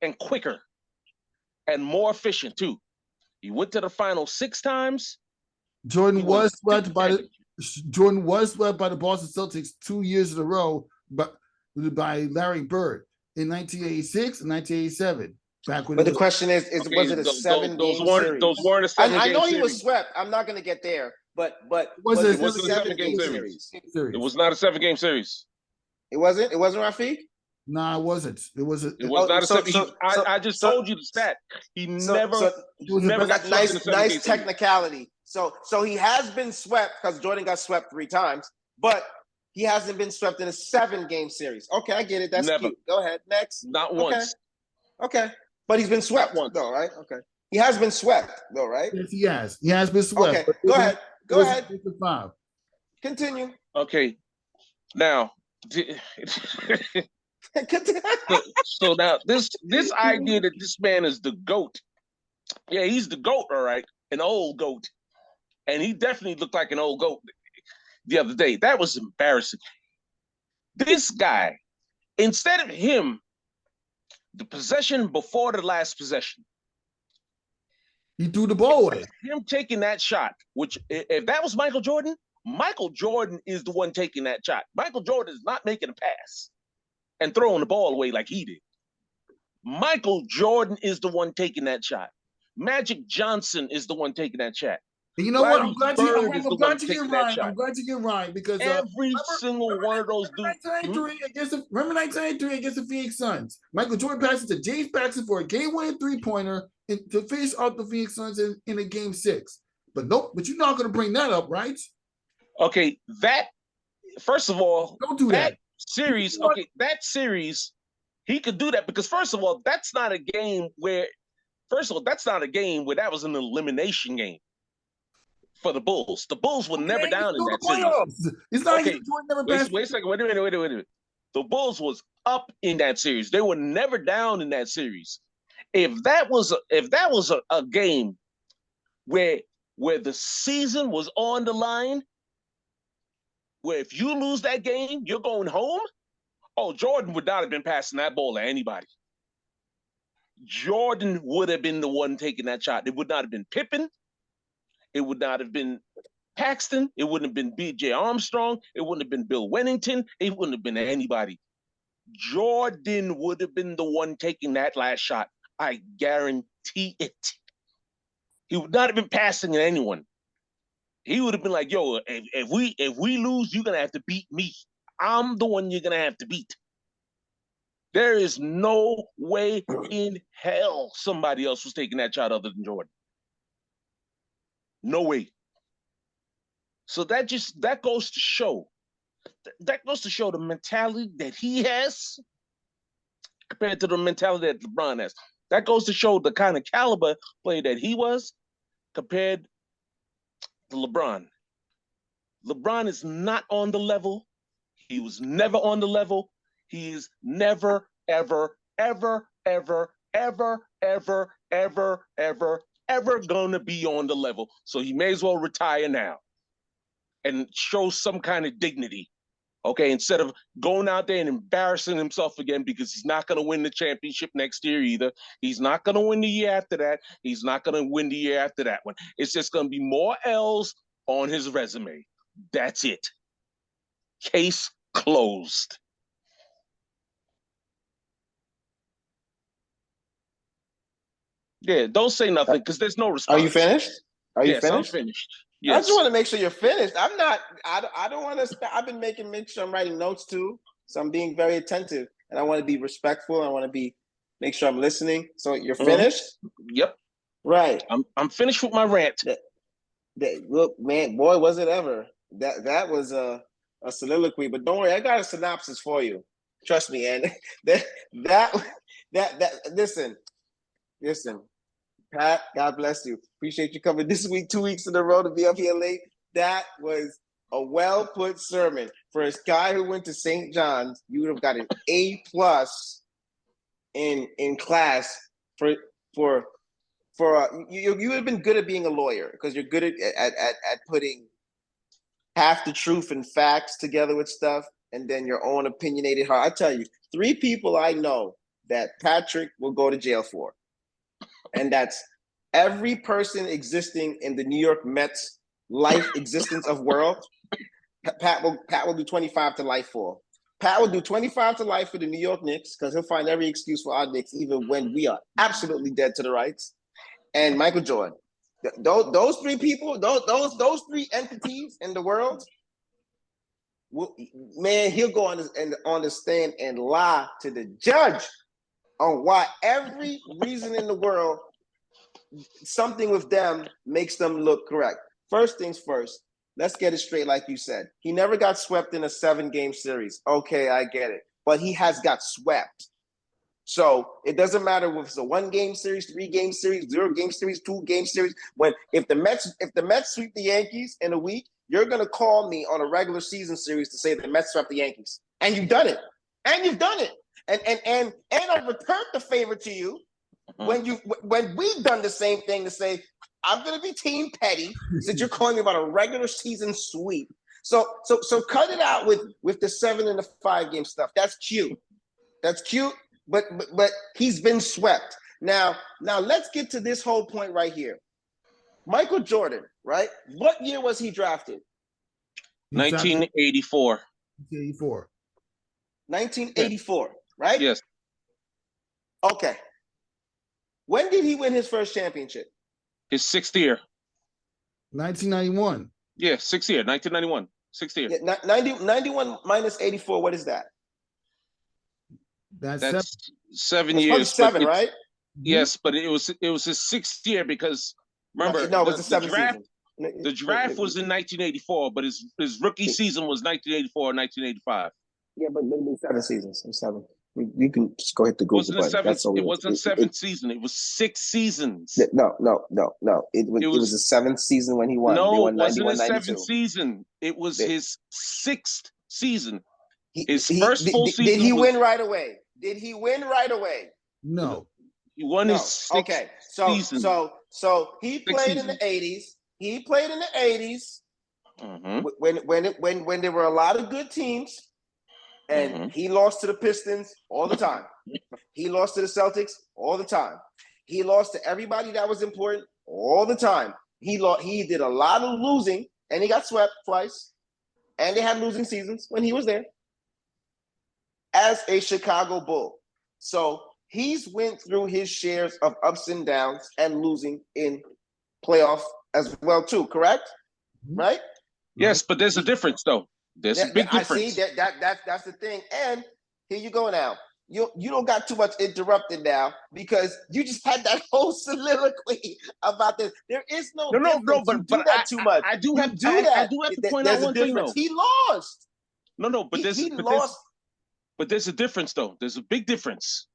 and quicker and more efficient too. He went to the final 6 times. Jordan was swept by the Jordan was swept by the Boston Celtics 2 years in a row, but by Larry Bird in 1986 and 1987. Back when But the question is Okay, was it a those 7-game weren't series? those weren't a I 7-game know series. he was swept. I'm not going to get there, but was it it was a a 7-game series? It was not a 7-game series. It wasn't. It wasn't Rafique. No, it wasn't. It was. It was not a so- 7. so- I just told you the stat. He never got swept nice in a 7-game series. technicality. So he has been swept because Jordan got swept 3 times, but he hasn't been swept in a 7-game series. Okay, I get it. That's Never. cute. Go ahead. Next. Not once. Okay. But he's been swept once. though, right? Okay. He has been swept though, right? Yes, he has. He has been swept. Okay. Go ahead. Go ahead. 5. Continue. Okay. Now, so now this idea that this man is the GOAT. Yeah, he's the GOAT, all right. An old GOAT. And he definitely looked like an old GOAT the other day. That was embarrassing. This guy, instead of him, the possession before the last possession, he threw the ball away. him taking that shot, which if that was Michael Jordan is the one taking that shot. Michael Jordan is not making a pass and throwing the ball away like he did. Michael Jordan is the one taking that shot. Magic Johnson is the one taking that shot. And you know Larry what? I'm glad to get Ryan because every single one of those dudes. Remember 1993 against the Phoenix Suns? Michael Jordan passes to James Paxson for a game-winning 3-pointer to finish off the Phoenix Suns in a game 6. But nope. But you're not going to bring that up, right? Okay, that first of all, don't do that series. Okay, that series, he could do that because first of all, that's not a game where. First of all, that's not a game where that was an elimination game for the Bulls. The Bulls were never down in that series. It's not okay. Wait a second. Wait a minute. The Bulls was up in that series. They were never down in that series. If that was a game where the season was on the line, where if you lose that game, you're going home. Oh, Jordan would not have been passing that ball to anybody. Jordan would have been the one taking that shot. It would not have been Pippen. It would not have been Paxton. It wouldn't have been B.J. Armstrong. It wouldn't have been Bill Wennington. It wouldn't have been anybody. Jordan would have been the one taking that last shot. I guarantee it. He would not have been passing to anyone. He would have been like, yo, if we lose, you're going to have to beat me. I'm the one you're going to have to beat. There is no way in hell somebody else was taking that shot other than Jordan. No way. So that goes to show. That goes to show the mentality that he has compared to the mentality that LeBron has. That goes to show the kind of caliber player that he was compared to LeBron. LeBron is not on the level. He was never on the level. He is never, ever, ever, ever, ever, ever, ever, ever, ever gonna be on the level. So he may as well retire now and show some kind of dignity. Okay, instead of going out there and embarrassing himself again because he's not going to win the championship next year either. He's not going to win the year after that. He's not going to win the year after that one. It's just going to be more L's on his resume. That's it. Case closed. Yeah, don't say nothing because there's no response. Are you finished? Yes, I'm finished. Yes. I just want to make sure you're finished. I'm not. I don't want to. I've been make sure I'm writing notes too, so I'm being very attentive, and I want to be respectful. I want to make sure I'm listening. So you're finished? Yep. Right. I'm finished with my rant. Look, man, boy, was it ever. That was a soliloquy, but don't worry, I got a synopsis for you. Trust me, and listen, Pat, God bless you. Appreciate you coming this week, 2 weeks in a row to be up here late. That was a well-put sermon. For a guy who went to St. John's, you would have got an A+ in class for you would have been good at being a lawyer because you're good at putting half the truth and facts together with stuff and then your own opinionated heart. I tell you, 3 people I know that Patrick will go to jail for. And that's every person existing in the New York Mets life existence of world. Pat will do 25 to life for. Pat will do 25 to life for the New York Knicks because he'll find every excuse for our Knicks, even when we are absolutely dead to the rights. And Michael Jordan. Those three people, those three entities in the world, man, he'll go on the stand and lie to the judge on why every reason in the world something with them makes them look correct. First things first, let's get it straight like you said. He never got swept in a 7-game series. Okay, I get it. But he has got swept. So it doesn't matter if it's a 1-game series, 3-game series, 0-game series, 2-game series. If the Mets sweep the Yankees in a week, you're gonna call me on a regular season series to say the Mets swept the Yankees. And you've done it. And I've returned the favor to you when we've done the same thing to say, I'm gonna be Team Petty since you're calling me about a regular season sweep. So cut it out with the 7 and the 5-game stuff. That's cute. That's cute. But he's been swept. Now let's get to this whole point right here. Michael Jordan, right? What year was he drafted? 1984. 1984, right? Yes. Okay. When did he win his first championship? His 6th year. 1991. Yeah, 6th year, 1991. 6th year. Yeah, 91 minus 84, what is that? That's 7 years. 7, right? Yes, but it was his 6th year because remember, it was the 7th draft. season. The draft was in 1984, but his rookie season was 1984 or 1985. Yeah, but maybe 7 seasons. 7. You can just go hit the Google button. It wasn't 7th season. It was 6 seasons. No. It was the 7th season when he won. No, it wasn't his 7th season. It was his 6th season. His first full season. Did he win right away? Did he win right away? No. He won his 6th season. So he played in the 80s. He played in the 80s when there were a lot of good teams. And he lost to the Pistons all the time. He lost to the Celtics all the time. He lost to everybody that was important all the time. He did a lot of losing, and he got swept twice. And they had losing seasons when he was there as a Chicago Bull. So he's went through his shares of ups and downs and losing in playoffs as well too, correct? Right? Yes, but there's a difference though. There's a big difference. I see that's the thing. And here you go now. You don't got too much interrupted now because you just had that whole soliloquy about this. There is no but that too much. I do have to point out one thing though. He lost. But there's a difference though. There's a big difference.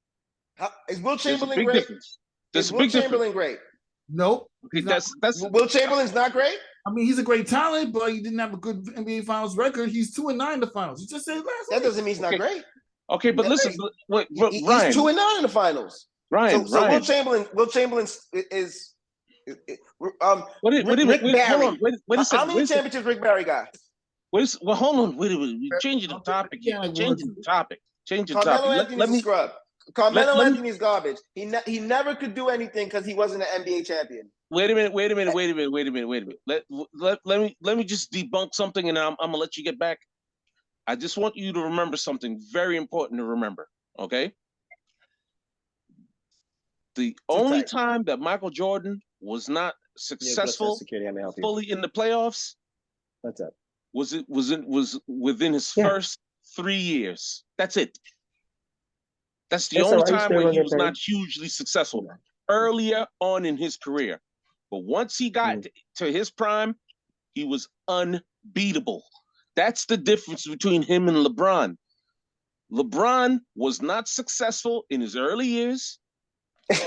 Is Will Chamberlain great? There's a big difference. Great? Nope. Okay, that's Will Chamberlain's not great? I mean, he's a great talent, but he didn't have a good NBA Finals record. He's 2-9 in the finals. You just said last week. That doesn't mean he's not great. Okay, but listen, Ryan, he's 2-9 in the finals. Ryan, so Will Chamberlain is Rick Barry. Hold on, how many championships Rick Barry got? Hold on, wait a minute. We're changing the topic. Changing the topic. Carmelo Anthony's a scrub. Carmelo Anthony's garbage. He never could do anything because he wasn't an NBA champion. Wait a minute. Let me just debunk something, and I'm gonna let you get back. I just want you to remember something very important to remember. Okay. The only time that Michael Jordan was not successful fully in the playoffs was within his first 3 years. That's it. That's the only time where he was not hugely successful earlier on in his career. But once he got to his prime, he was unbeatable. That's the difference between him and LeBron. LeBron was not successful in his early years,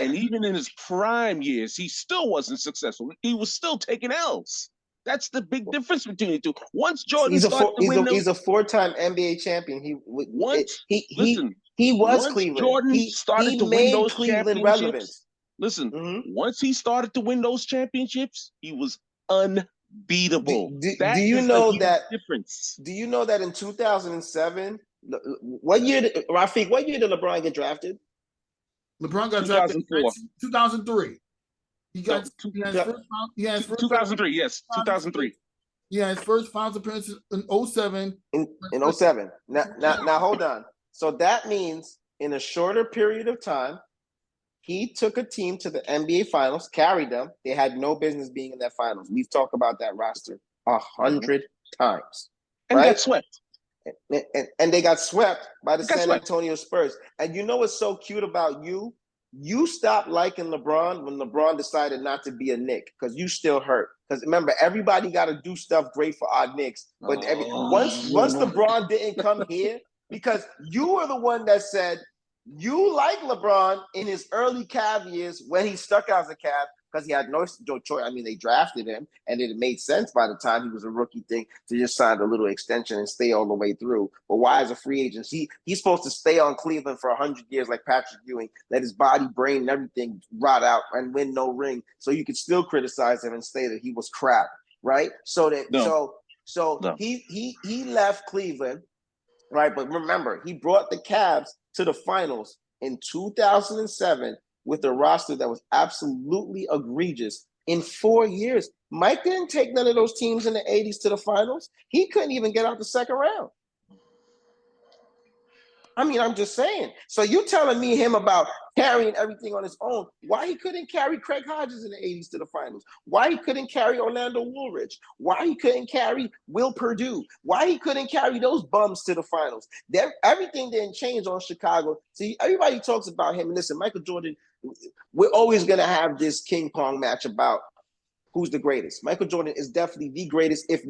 and even in his prime years, he still wasn't successful. He was still taking L's. That's the big difference between the two. Once Jordan he's a 4-time NBA champion. He was Cleveland. Jordan started to win those Cleveland championships. Relevant. Listen, once he started to win those championships, he was unbeatable. Do you know that difference? Do you know that in 2007, what year did LeBron get drafted? LeBron got drafted in 2003. He got 2003. Yes, 2003. Yeah, his first finals appearance in 07. In 07. Now hold on. So that means in a shorter period of time, he took a team to the NBA Finals, carried them. They had no business being in that finals. We've talked about that roster 100 times. And right? got swept. And they got swept by the San Antonio Spurs. And you know what's so cute about you? You stopped liking LeBron when LeBron decided not to be a Knick because you still hurt. Because remember, everybody got to do stuff great for our Knicks. But once LeBron didn't come here, because you were the one that said you like LeBron in his early Cavs years when he stuck out as a Cavs because he had no choice. I mean, they drafted him, and it made sense by the time he was a rookie thing to just sign a little extension and stay all the way through. But why, as a free agent, he's supposed to stay on Cleveland for 100 years like Patrick Ewing, let his body, brain, and everything rot out and win no ring, so you could still criticize him and say that he was crap, right? So he left Cleveland, right? But remember, he brought the Cavs to the finals in 2007 with a roster that was absolutely egregious in 4 years. Mike didn't take none of those teams in the 80s to the finals. He couldn't even get out the second round. I mean, I'm just saying. So you telling me him about carrying everything on his own, why he couldn't carry Craig Hodges in the 80s to the finals, why he couldn't carry Orlando Woolridge, why he couldn't carry Will Perdue, why he couldn't carry those bums to the finals. Everything didn't change on Chicago. See, everybody talks about him. And listen, Michael Jordan, we're always going to have this King Kong match about who's the greatest. Michael Jordan is definitely the greatest, if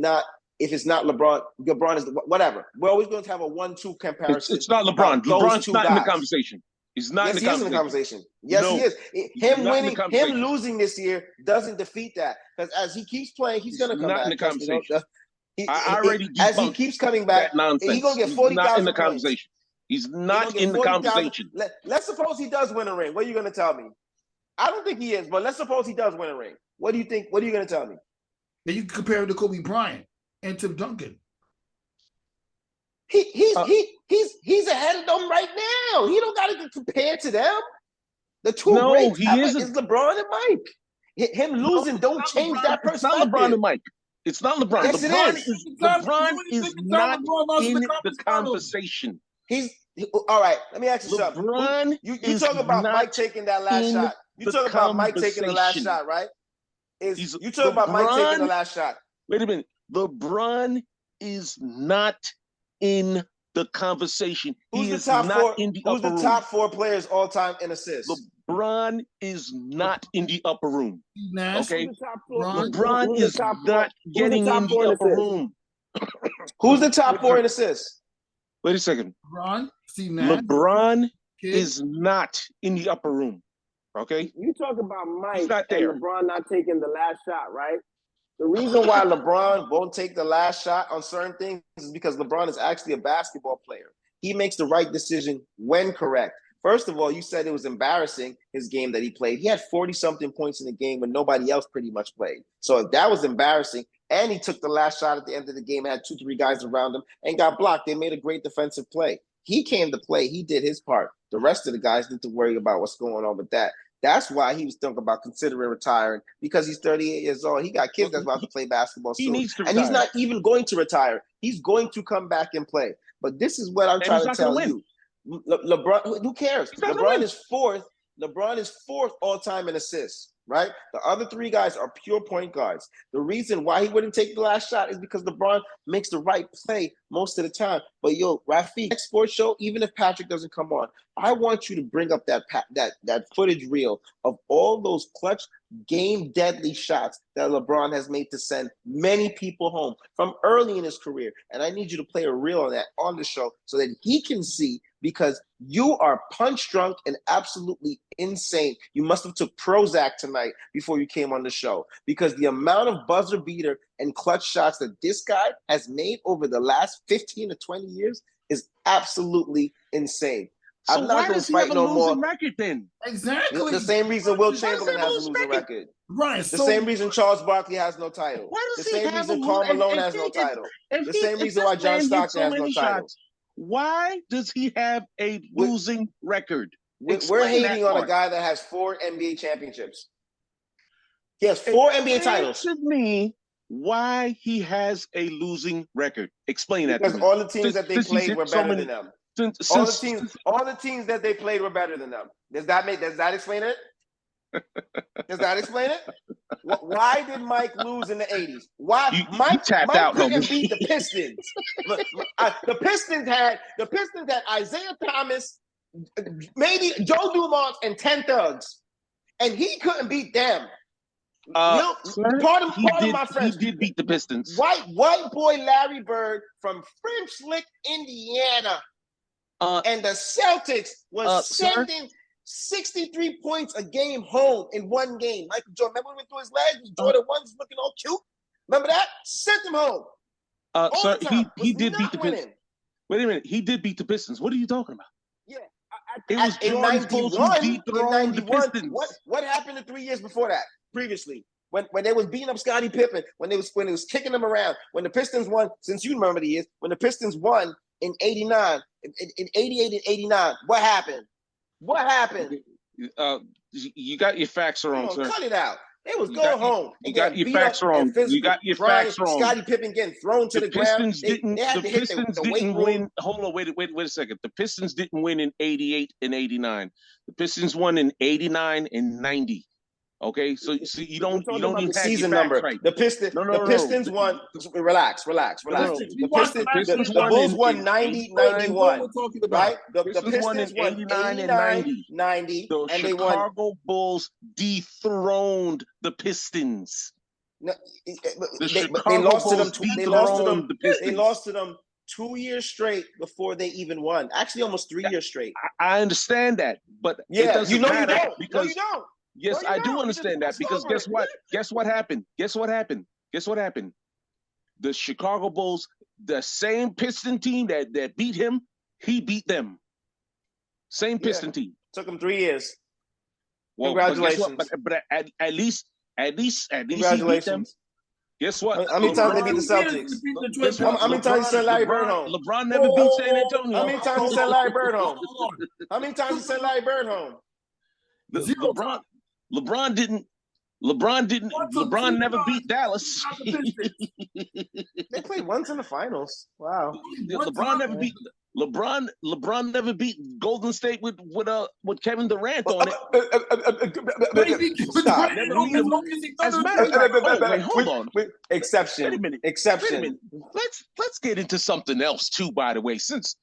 it's not LeBron, LeBron is whatever. We're always going to have a 1-2 comparison. It's not LeBron. LeBron's not in the conversation. He's not in the conversation. Yes, he is. Him winning, him losing this year doesn't defeat that. Because as he keeps playing, he's going to come back. In the conversation. I already as he keeps coming back, he's going to get 40,000 in the conversation. He's not in the conversation. Let's suppose he does win a ring. What are you going to tell me? I don't think he is, but let's suppose he does win a ring. What do you think? What are you going to tell me? Then you can compare him to Kobe Bryant and Tim Duncan. He's ahead of them right now. He don't got to compare to them. The two greats is LeBron and Mike. Him losing don't change that perspective. It's not LeBron and Mike. It's not LeBron. Yes, LeBron is not in the conversation. All right. Let me ask you something. You talk about Mike taking that last shot. You talk about Mike taking the last shot, right? You talk about Mike taking the last shot. Wait a minute. LeBron is not in the conversation. Who's the top four players all time in assists? LeBron is not in the upper room. Okay? LeBron is not getting in the upper room. Who's the top four in assists? Wait a second. LeBron is not in the upper room. Okay? You talk about Mike and LeBron not taking the last shot, right? The reason why LeBron won't take the last shot on certain things is because LeBron is actually a basketball player. He makes the right decision when correct. First of all, you said it was embarrassing, his game that he played. He had 40-something points in the game when nobody else pretty much played. So if that was embarrassing, and he took the last shot at the end of the game, had 2-3 guys around him, and got blocked, they made a great defensive play. He came to play. He did his part. The rest of the guys need to worry about what's going on with that. That's why he was thinking about considering retiring, because he's 38 years old. He got kids that's about to play basketball soon. And he's not even going to retire. He's going to come back and play. But this is what I'm trying to tell you. LeBron, who cares? LeBron is fourth. LeBron is fourth all time in assists, right? The other three guys are pure point guards. The reason why he wouldn't take the last shot is because LeBron makes the right play most of the time. But Rafique, next sports show, even if Patrick doesn't come on, I want you to bring up that footage reel of all those clutch, game deadly shots that LeBron has made to send many people home from early in his career. And I need you to play a reel on that on the show so that he can see, because you are punch drunk and absolutely insane. You must have took Prozac tonight before you came on the show, because the amount of buzzer beater and clutch shots that this guy has made over the last 15 to 20 years is absolutely insane. So I'm not going to fight no more. Record then? Exactly. The same reason Will Chamberlain has a losing record. Right. The same reason Charles Barkley has no title. The same reason Karl Malone has no title. The same reason why John Stockton has no title. Why does he have a losing record? We're hating on a guy that has 4 NBA championships. He has 4 NBA titles. To me, why he has a losing record. Explain that to Because me. all the teams that they Since he's played hit were so better many- than them. Since, All since, the teams that they played were better than them. Does that explain it? Does that explain it? Why did Mike lose in the 80s? Why Mike tapped out, couldn't homie. beat the Pistons? The Pistons had Isaiah Thomas, maybe Joe Dumont, and 10 thugs, and he couldn't beat them. Sir, Pardon he my French. did beat the Pistons. White boy Larry Bird from French Lick, Indiana, and the Celtics was sending 63 points a game home in one game. Michael Jordan, remember when he went through his legs? Jordan was looking all cute. Remember that? Sent him home. Sir, he Was did not beat the Pistons. winning. Wait a minute, he did beat the Pistons. What are you talking about? Yeah, It was in Jordan's Bulls who 91. In dethroned the 91, Pistons. what happened the 3 years before that? Previously, when they was beating up Scottie Pippen, when it was kicking them around, when the Pistons won, since you remember the years, when the Pistons won in 89, in 88 and 89, what happened? What happened? You got your facts wrong, sir. Cut it out. They was going home. You got your facts wrong. You got your facts wrong. Scottie Pippen getting thrown to the ground. The Pistons didn't win. Hold on, wait a second. The Pistons didn't win in 88 and 89. The Pistons won in 89 and 90. Okay, so you don't even have season your number. facts right. The Pistons won. Relax. The Bulls won 90, 91. Right? The Pistons won 89 and 90, The and they won. Chicago Bulls dethroned the Pistons. No, They lost to them. They Pistons. lost to them 2 years straight before they even won. Actually, almost 3 years straight. I understand that, but it Yeah, doesn't matter you don't. because You don't. yes, No, you I do don't. understand that because guess what? Guess what happened? The Chicago Bulls, the same Piston team that beat him, he beat them. Same Piston team. Took them 3 years. Well, Congratulations. But at least he beat them. Congratulations. Guess what? How many times they beat the Celtics? How many times you sent Larry Bird home? LeBron never beat San Antonio. How many times you sent Larry Bird home? How many times you sent Larry Bird home? LeBron never beat Dallas. They played once in the finals. Wow. LeBron never beat Golden State with Kevin Durant on it. As a matter of fact, hold on. Exception. Wait a minute. Exception. Let's get into something else too, by the way, since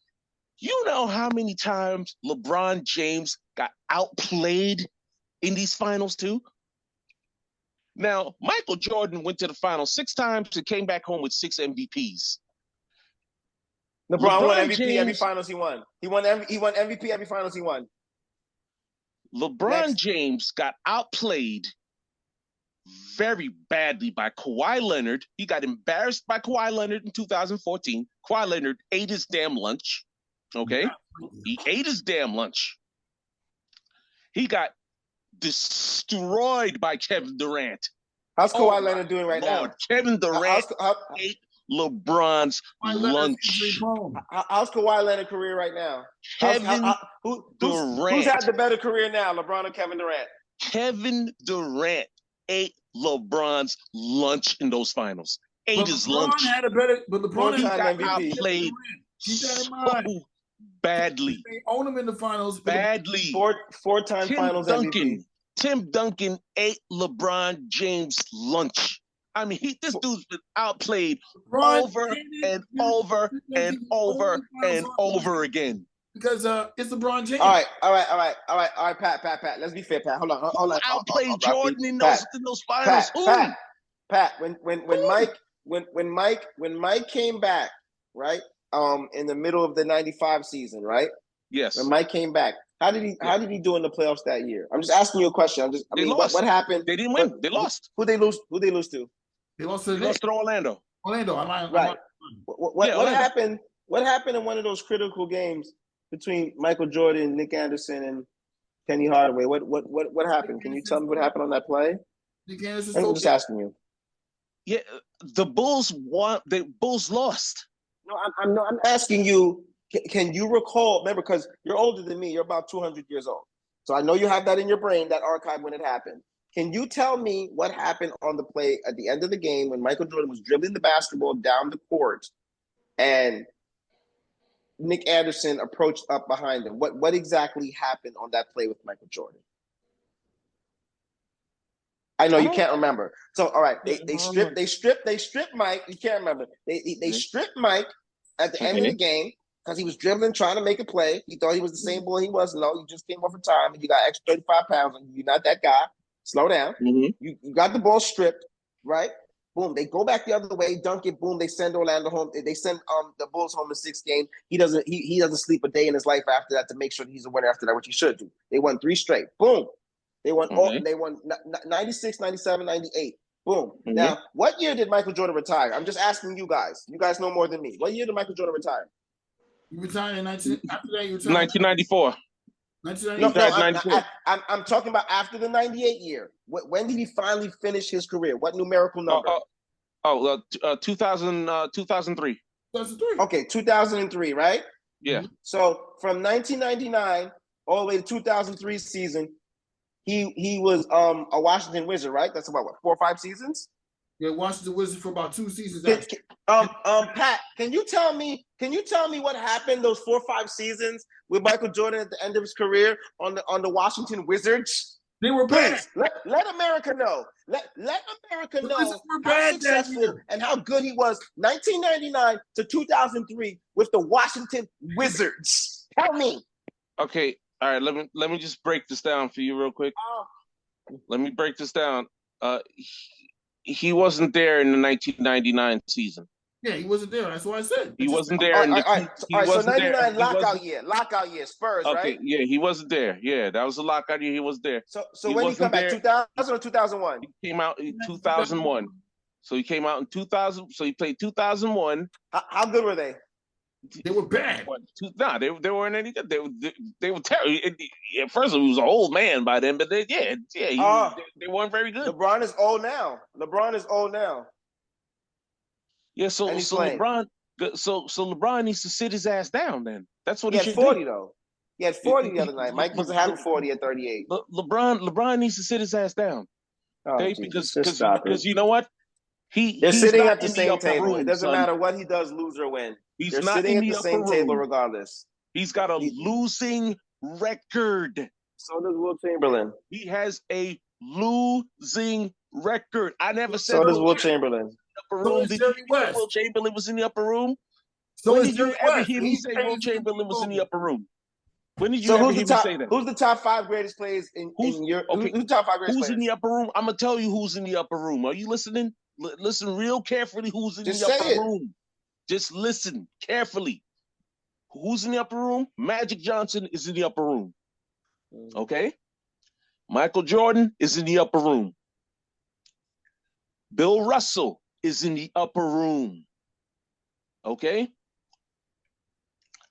you know how many times LeBron James got outplayed in these finals too. Now, Michael Jordan went to the finals 6 times and came back home with 6 MVPs. LeBron won MVP every finals he won. He won MVP every finals he won. LeBron James got outplayed very badly by Kawhi Leonard. He got embarrassed by Kawhi Leonard in 2014. Kawhi Leonard ate his damn lunch. Okay? He ate his damn lunch. He got destroyed by Kevin Durant. How's Kawhi Leonard doing right now? Kevin Durant ate LeBron's lunch. How's Kawhi Leonard's career right now? Who's had the better career now, LeBron or Kevin Durant? Kevin Durant ate LeBron's lunch in those finals. Ate his lunch. But LeBron got outplayed so badly. They own him in the finals. Badly. Four-time finals MVP. Tim Duncan ate LeBron James' lunch. I mean, this dude's been outplayed over and over and over and over again. Because it's LeBron James. All right, Pat. Let's be fair, Pat. Hold on. Outplayed Jordan in those finals. Pat. When Mike came back, right? In the middle of the '95 season, right? Yes. When Mike came back, how did he do in the playoffs that year? I'm just asking you a question. What happened? They didn't win. They lost. Who they lose to? They lost to Right. Orlando. What happened? What happened in one of those critical games between Michael Jordan, Nick Anderson, and Penny Hardaway? What happened? Can you tell me what happened on that play? I'm just asking you. Yeah, the Bulls won. The Bulls lost. No, I'm asking you. Can you recall? Remember, because you're older than me. You're about 200 years old. So I know you have that in your brain, that archive when it happened. Can you tell me what happened on the play at the end of the game when Michael Jordan was dribbling the basketball down the court and Nick Anderson approached up behind him? What exactly happened on that play with Michael Jordan? I know you can't remember. So all right, they stripped Mike. You can't remember. They stripped Mike at the end of the game because he was dribbling, trying to make a play. He thought he was the same boy he was. No, you just came off of time and you got extra 35 pounds and you're not that guy. Slow down. You got the ball stripped, right? Boom. They go back the other way, dunk it. Boom. They send Orlando home. They send the Bulls home in 6 games. He doesn't sleep a day in his life after that to make sure that he's a winner after that, which he should do. They won 3 straight. Boom. They won all. They won 96, 97, 98. Boom. Now, what year did Michael Jordan retire? I'm just asking you guys. You guys know more than me. What year did Michael Jordan retire? You retired in 1994. No, I'm talking about after the 98 year. When did he finally finish his career? What numerical number? 2003. 2003. Okay, 2003, right? Yeah. So from 1999 all the way to 2003 season, he was a Washington Wizard, right? That's about what, 4 or 5 seasons? Yeah, Washington Wizards for about 2 seasons. Pat, can you tell me what happened those 4 or 5 seasons with Michael Jordan at the end of his career on the Washington Wizards? They were bad. Let America know. Let America know how successful and how good he was 1999 to 2003 with the Washington Wizards. Tell me. Okay, all right. Let me just break this down for you real quick. Let me break this down. He wasn't there in the 1999 season. Yeah, he wasn't there. That's what I said. He wasn't there. All right, so 99 lockout year, Spurs, okay, right? Yeah, he wasn't there. Yeah, that was a lockout year. He was there. So when he come back, 2000 or 2001? He came out in 2001. So he came out in 2000. So he played 2001. How good were they? They were bad. Nah, they weren't any good. They were terrible. At first, he was an old man by then, but they weren't very good. LeBron is old now. Yeah, so LeBron, so LeBron needs to sit his ass down. Then that's what he should 40 do. though. He had 40 the other night. Mike wasn't having 40 at 38. LeBron needs to sit his ass down. Okay, because you know what? They're sitting at the same table. It doesn't matter what he does, lose or win. They're sitting at the same table regardless. He's got a losing record. So does Will Chamberlain. He has a losing record. I never said. So does Will Chamberlain. Upper room. Did you think Will Chamberlain was in the upper room? So when did you ever hear me say Will Chamberlain was in the upper room? When did you ever hear me say that? Who's the top 5 greatest players in your? Who's the top 5 greatest players? Who's in the upper room? I'm gonna tell you who's in the upper room. Are you listening? Listen real carefully. Who's in the upper room? Just listen carefully. Who's in the upper room? Magic Johnson is in the upper room. Okay. Michael Jordan is in the upper room. Bill Russell is in the upper room. Okay.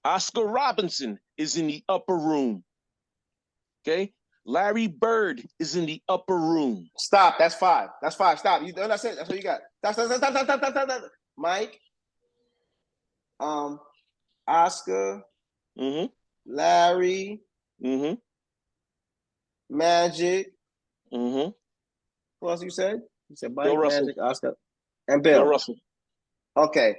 Oscar Robinson is in the upper room. Okay. Larry Bird is in the upper room. Stop. That's 5. Stop. That's it. That's what you got. Stop. Mike. Oscar. Larry. Magic. Who else you said? You said Mike, Magic, Oscar, and Bill. Bill Russell. Okay.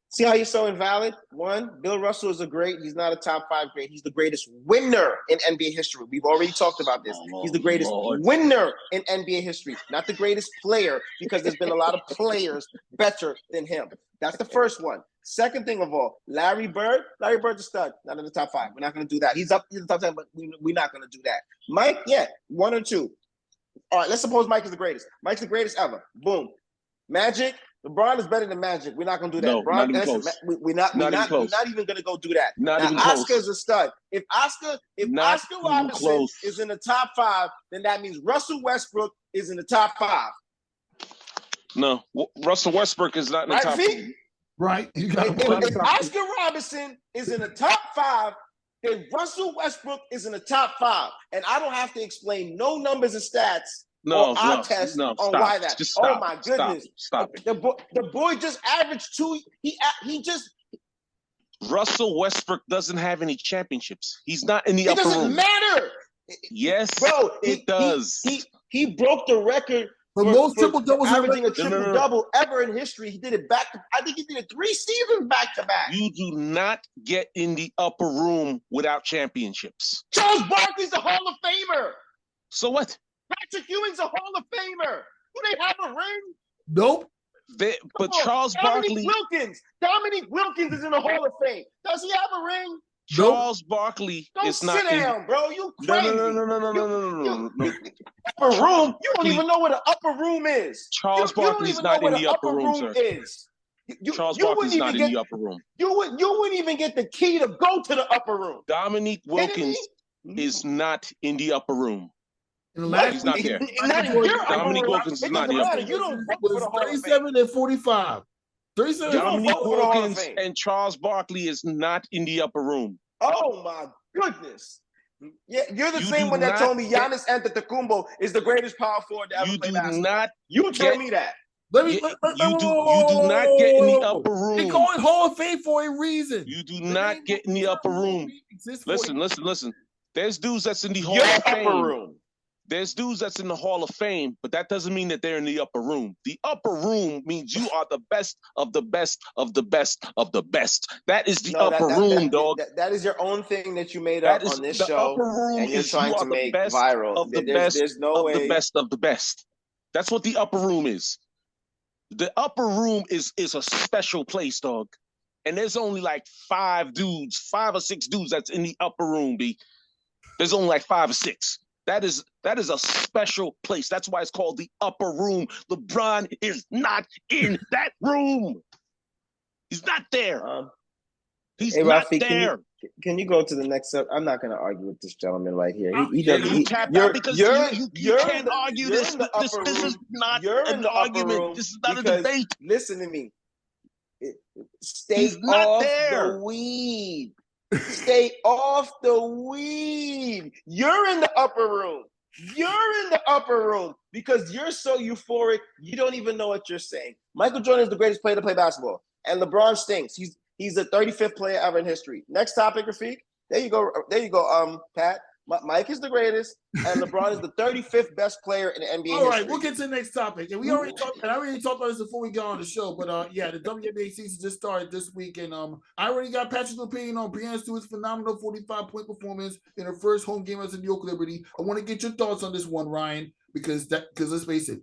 See how you're so invalid? 1, Bill Russell is a great. He's not a top 5 great. He's the greatest winner in NBA history. We've already talked about this. He's the greatest winner in NBA history, not the greatest player, because there's been a lot of players better than him. That's the first one. Second thing of all, Larry Bird. Larry Bird's a stud. Not in the top 5. We're not going to do that. He's up in the top 10, but we're not going to do that. Mike, 1 or 2. All right, let's suppose Mike is the greatest. Mike's the greatest ever. Boom. Magic. LeBron is better than Magic. We're not going to do that. No, LeBron, not even close. We're not even going to go do that. Not now, even close. Oscar is a stud. If Oscar Robinson is in the top 5, then that means Russell Westbrook is in the top 5. No, Russell Westbrook is not in the top 5. Right. If Oscar Robinson is in the top 5, then Russell Westbrook is in the top 5. And I don't have to explain no numbers and stats on why that. Just stop. Oh my goodness. Stop it. The boy just averaged 2. Russell Westbrook doesn't have any championships. He's not in the upper room. It doesn't matter. Yes, Bro, it does. He broke the record For most triple doubles, averaging a triple double ever in history. He did it I think he did it 3 seasons back to back. You do not get in the upper room without championships. Charles Barkley's a Hall of Famer. So what? Patrick Ewing's a Hall of Famer. Do they have a ring? Nope. But Charles Barkley. Dominique Wilkins is in the Hall of Fame. Does he have a ring? Charles Barkley is not. Sit down, bro. You crazy. No. Upper room. You don't even know what an upper room is. Charles Barkley is not in the upper room, sir. Charles Barkley is not in the upper room. You wouldn't even get the key to go to the upper room. Dominique Wilkins is not in the upper room. He's not there. Dominique Wilkins is not in the upper room. You don't vote for the Hall of Fame. 37 and 45. 37 Dominique Wilkins and Charles Barkley is not in the upper room. Oh my goodness. Yeah, you're the same one that told me Giannis Antetokounmpo is the greatest power forward to ever play basketball. You told me that. You do not get in the upper room. They call it Hall of Fame for a reason. You do not get in the upper room. Listen. There's dudes that's in the Hall of Fame. There's dudes that's in the Hall of Fame, but that doesn't mean that they're in the upper room. The upper room means you are the best of the best of the best of the best. That is the upper room, dog. That is your own thing that you made up on this show, and you're trying to make viral. There's no way. The best of the best. That's what the upper room is. The upper room is a special place, dog. And there's only like 5 or 6 dudes that's in the upper room, B. There's only like 5 or 6. That is a special place. That's why it's called the upper room. LeBron is not in that room. He's not there. He's not Rafique, there. Can you go to the next step? I'm not going to argue with this gentleman right here. You can't argue this. This is not an argument. This is not a debate. Listen to me. Stay off the weed. Stay off the weed. You're in the upper room. You're in the upper room because you're so euphoric, you don't even know what you're saying. Michael Jordan is the greatest player to play basketball, and LeBron stinks. He's the 35th player ever in history. Next topic, Rafique. There you go, Pat. Mike is the greatest, and LeBron is the 35th best player in the NBA All right, history. we'll get to the next topic. And I already talked about this before we got on the show, but the WNBA season just started this week, and I already got Patrick's opinion on Breanna Stewart's phenomenal 45-point performance in her first home game as a New York Liberty. I want to get your thoughts on this one, Ryan, because let's face it,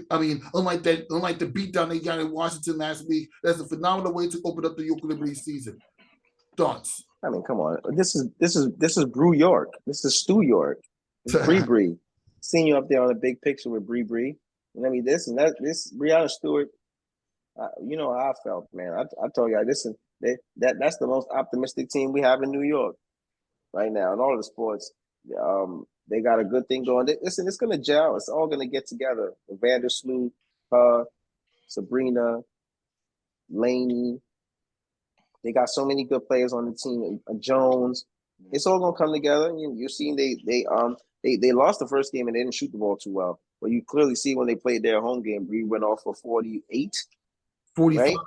unlike the beatdown they got in Washington last week, that's a phenomenal way to open up the New York Liberty season. Thoughts? I mean, come on. This is Brew York. This is Stu York. It's Bree. Seeing you up there on a big picture with Bree. And I mean, this Breanna Stewart. You know how I felt, man. I told you, listen, that's the most optimistic team we have in New York right now in all of the sports. They got a good thing going. Listen, it's gonna gel. It's all gonna get together. Vandersloot, Sabrina, Laney. They got so many good players on the team. Jones, it's all gonna come together. You're seeing they lost the first game and they didn't shoot the ball too well. But you clearly see when they played their home game, Bree went off for 48, 45. Right?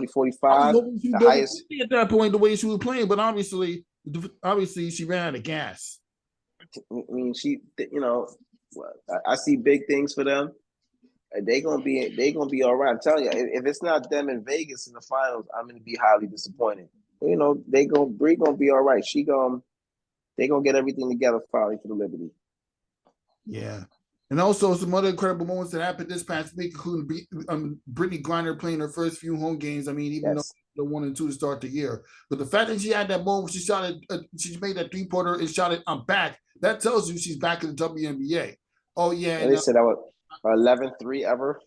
45. The highest at that point, the way she was playing, but obviously she ran out of gas. I mean, I see big things for them. They gonna be all right. I'm telling you, if it's not them in Vegas in the finals, I'm gonna be highly disappointed. But, Bree gonna be all right. They gonna get everything together finally for the Liberty. Yeah, and also some other incredible moments that happened this past week, including Brittany Griner playing her first few home games. I mean, even though the 1 and 2 to start the year, but the fact that she had that moment, she made that 3-pointer and shot it. I'm back. That tells you she's back in the WNBA. Oh yeah, and they said that was 11-3 ever.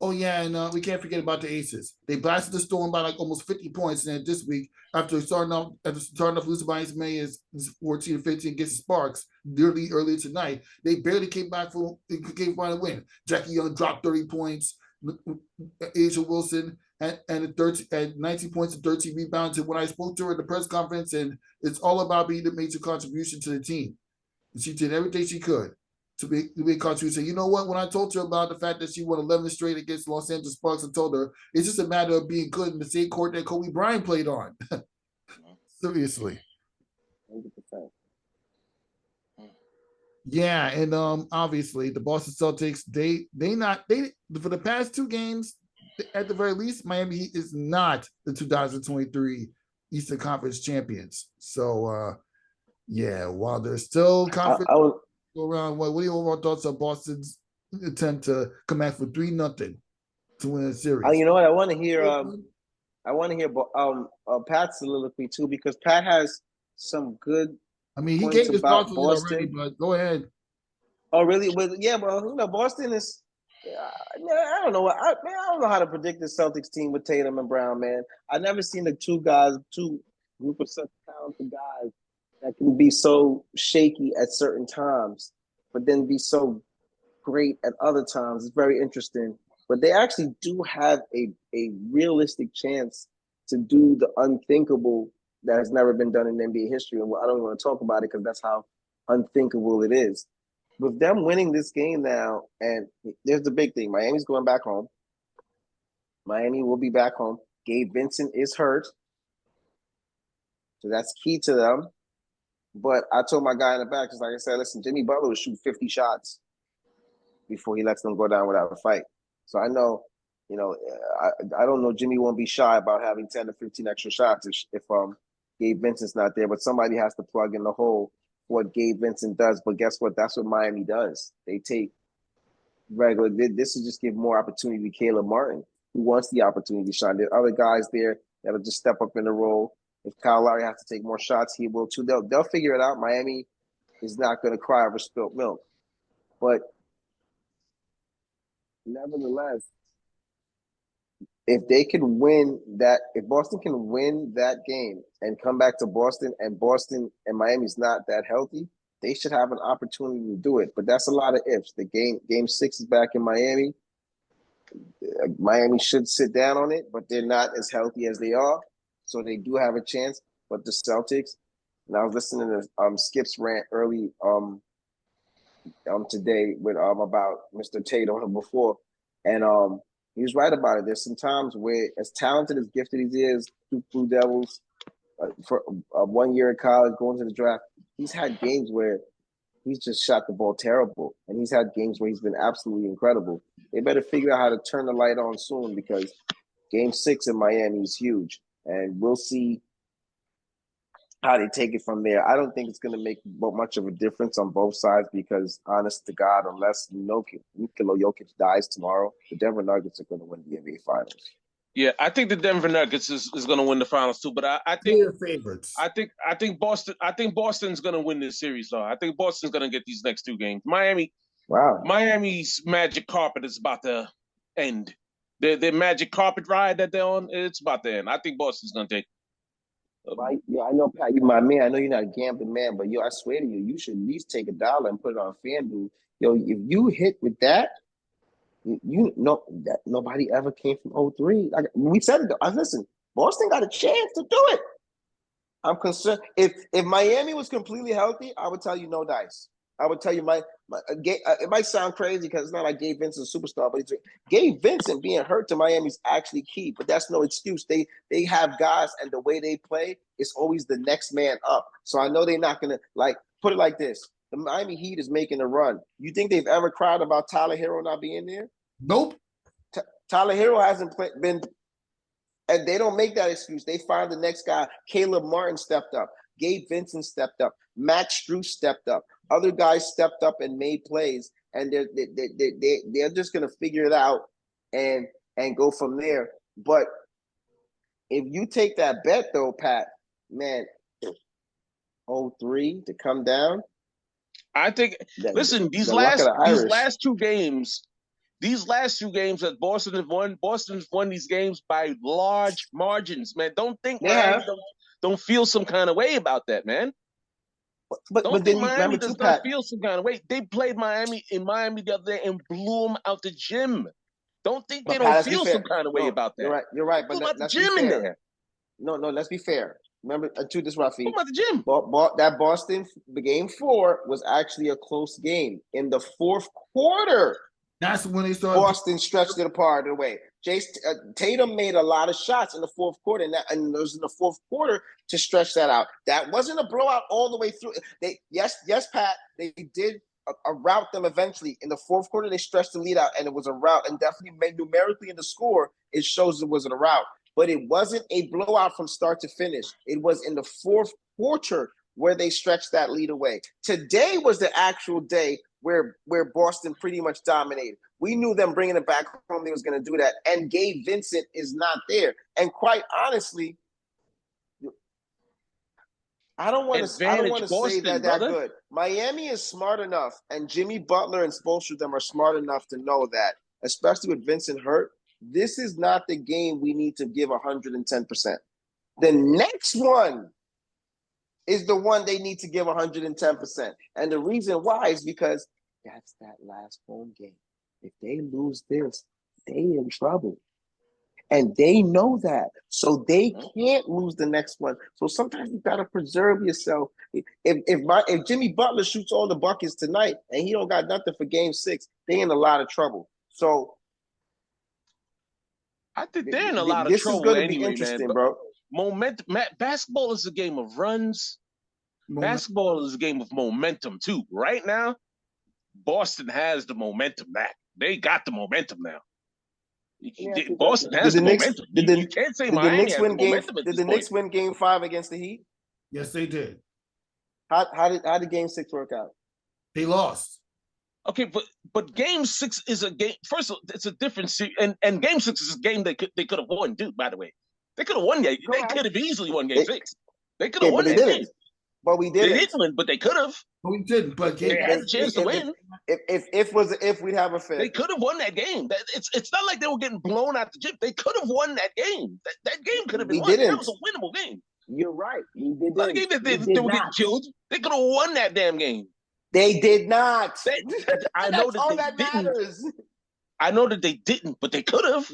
Oh yeah, and we can't forget about the Aces. They blasted the Storm by like almost 50 points. And this week, after starting off losing by as many as 14-15 against the Sparks earlier tonight, they barely came by a win. Jackie Young dropped 30 points. Asia Wilson had 19 points and 13 rebounds. And when I spoke to her at the press conference, and it's all about being the major contribution to the team. She did everything she could to be a contribution. You know what? When I told her about the fact that she won 11 straight against Los Angeles Sparks, I told her it's just a matter of being good in the same court that Kobe Bryant played on. Seriously. Yeah, and obviously the Boston Celtics, they for the past two games, at the very least, Miami Heat is not the 2023 Eastern Conference champions. So yeah, while there's still conference go around, what are your overall thoughts on Boston's attempt to come back for 3-0 to win a series? You know what? I want to hear Pat's soliloquy too, because Pat has some good. I mean, he points gave his about thoughts on it already, Boston. but go ahead. Oh, really? Well, yeah, well, Boston is. Man, I don't know. I don't know how to predict the Celtics team with Tatum and Brown. Man, I never seen the two group of such talented guys that can be so shaky at certain times, but then be so great at other times. It's very interesting. But they actually do have a realistic chance to do the unthinkable that has never been done in NBA history. And I don't want to talk about it because that's how unthinkable it is. With them winning this game now, and there's the big thing. Miami's going back home. Miami will be back home. Gabe Vincent is hurt. So that's key to them. But I told my guy in the back, just like I said, listen, Jimmy Butler will shoot 50 shots before he lets them go down without a fight. So I know, I don't know. Jimmy won't be shy about having 10 to 15 extra shots if Gabe Vincent's not there. But somebody has to plug in the hole what Gabe Vincent does. But guess what? That's what Miami does. They take regular. This will just give more opportunity to Caleb Martin, who wants the opportunity to shine. There are other guys there that'll just step up in the role. If Kyle Lowry has to take more shots, he will too. They'll figure it out. Miami is not going to cry over spilt milk. But nevertheless, if Boston can win that game and come back to Boston and Miami's not that healthy, they should have an opportunity to do it. But that's a lot of ifs. The game 6 is back in Miami. Miami should sit down on it, but they're not as healthy as they are. So they do have a chance. But the Celtics, and I was listening to Skip's rant early today with about Mr. Tatum before, and he was right about it. There's some times where, as talented, as gifted he is, two Blue Devils, for 1 year in college, going to the draft, he's had games where he's just shot the ball terrible, and he's had games where he's been absolutely incredible. They better figure out how to turn the light on soon, because Game 6 in Miami is huge, and we'll see how they take it from there. I don't think it's going to make much of a difference on both sides, because, honest to God, unless Nikola Jokic dies tomorrow, the Denver Nuggets are going to win the NBA Finals. Yeah, I think the Denver Nuggets is going to win the finals too. But I think they're favorites. I think Boston's going to win this series though. I think Boston's going to get these next two games. Miami's magic carpet is about to end. Their magic carpet ride that they're on, it's about to end. I think Boston's going to take. Yeah, I know, Pat, you're my man. I know you're not a gambling man, but I swear to you, you should at least take $1 and put it on FanDuel. If you hit with that, you know that nobody ever came from 03. Like we said it. Listen, Boston got a chance to do it. I'm concerned. If Miami was completely healthy, I would tell you no dice. I would tell you it might sound crazy because it's not like Gabe Vincent's a superstar, but Gabe Vincent being hurt to Miami is actually key. But that's no excuse. They have guys, and the way they play is always the next man up. So I know they're not gonna put it like this. The Miami Heat is making a run. You think they've ever cried about Tyler Hero not being there? Nope. Tyler Hero hasn't been, and they don't make that excuse. They find the next guy. Caleb Martin stepped up. Gabe Vincent stepped up. Matt Strus stepped up. Other guys stepped up and made plays, and they're just gonna figure it out and go from there. But if you take that bet though, Pat, man, 03 to come down. I think. Listen, these last two games that Boston have won. Boston's won these games by large margins, man. Don't think Miami don't feel some kind of way about that, man. But then Miami does not feel some kind of way. They played Miami the other day and blew them out the gym. Don't think they don't feel some kind of way about that. You're right. But about the gym in there. No, let's be fair. Remember, to this, Rafique. What about the gym? That Boston game 4 was actually a close game. In the fourth quarter, that's when they started. Boston stretched it apart in a way. Tatum made a lot of shots in the fourth quarter, and it was in the fourth quarter to stretch that out. That wasn't a blowout all the way through. Yes, Pat. They did rout them eventually. In the fourth quarter, they stretched the lead out, and it was a rout. And definitely made numerically in the score, it shows it wasn't a rout. But it wasn't a blowout from start to finish. It was in the fourth quarter where they stretched that lead away. Today was the actual day where Boston pretty much dominated. We knew them bringing it back home, they was going to do that. And Gabe Vincent is not there. And quite honestly, I don't want to say that they're good. Miami is smart enough, and Jimmy Butler and Spoelstra them are smart enough to know that, especially with Vincent hurt, this is not the game we need to give 110%. The next one is the one they need to give 110%. And the reason why is because that's that last home game. If they lose this, they in trouble. And they know that. So they can't lose the next one. So sometimes you gotta preserve yourself. If Jimmy Butler shoots all the buckets tonight and he don't got nothing for game 6, they in a lot of trouble. So I think they're in a lot of trouble. This is gonna be interesting, bro. Momentum. Basketball is a game of runs. Basketball is a game of momentum too. Right now, Boston has the momentum back. They got the momentum now. Boston has the momentum. You can't say Miami has the momentum. Did the Knicks win game 5 against the Heat? Yes, they did. How did game 6 work out? They lost. Okay, but game 6 is a game. First of all, it's a different series, and game 6 is a game they could have won too. By the way, they could have won that. They could have easily won game 6. They could have won that game. But we didn't. They didn't win, but they could have. But we didn't. But they had a chance to win. If we'd have a fit. They could have won that game. It's not like they were getting blown out the gym. They could have won that game. That game could have been won. That was a winnable game. You're right. We did not. Game that they were getting killed. They could have won that damn game. They did not. I know that they didn't. I know that they didn't, but they could have.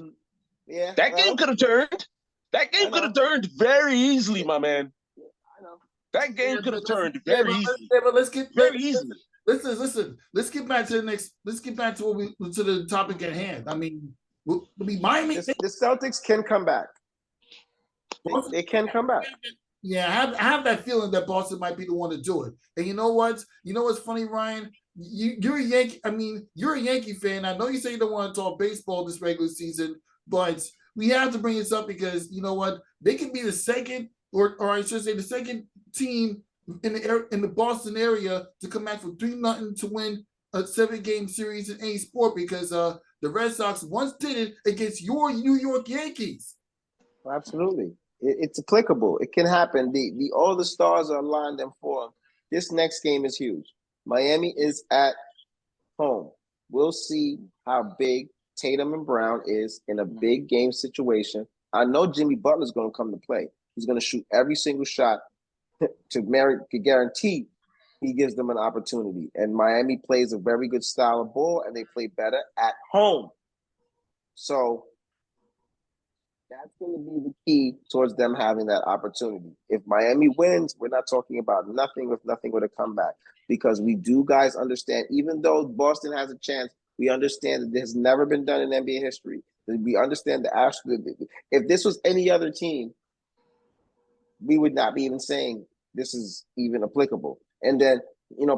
Yeah. That game could have turned. That game could have turned very easily, my man. I know. That game could have turned very easily. But let's get very easily. Listen. Let's get back to the next. Let's get back to the topic at hand. I mean, Miami. The Celtics can come back. They can come back. Yeah, I have that feeling that Boston might be the one to do it. And you know what? You know what's funny, Ryan? You're a Yankee. I mean, you're a Yankee fan. I know you say you don't want to talk baseball this regular season, but we have to bring this up because you know what? They could be the second, or I should say, the second team in the Boston area to come back from 3-0 to win a 7-game series in any sport because the Red Sox once did it against your New York Yankees. Absolutely. It's applicable. It can happen. All the stars are aligned and formed. This next game is huge. Miami is at home. We'll see how big Tatum and Brown is in a big game situation. I know Jimmy Butler's going to come to play. He's going to shoot every single shot to guarantee he gives them an opportunity. And Miami plays a very good style of ball, and they play better at home. So that's going to be the key towards them having that opportunity. If Miami wins, we're not talking about nothing with a comeback because we do, guys, understand, even though Boston has a chance, we understand that this has never been done in NBA history. We understand if this was any other team, we would not be even saying this is even applicable. And then,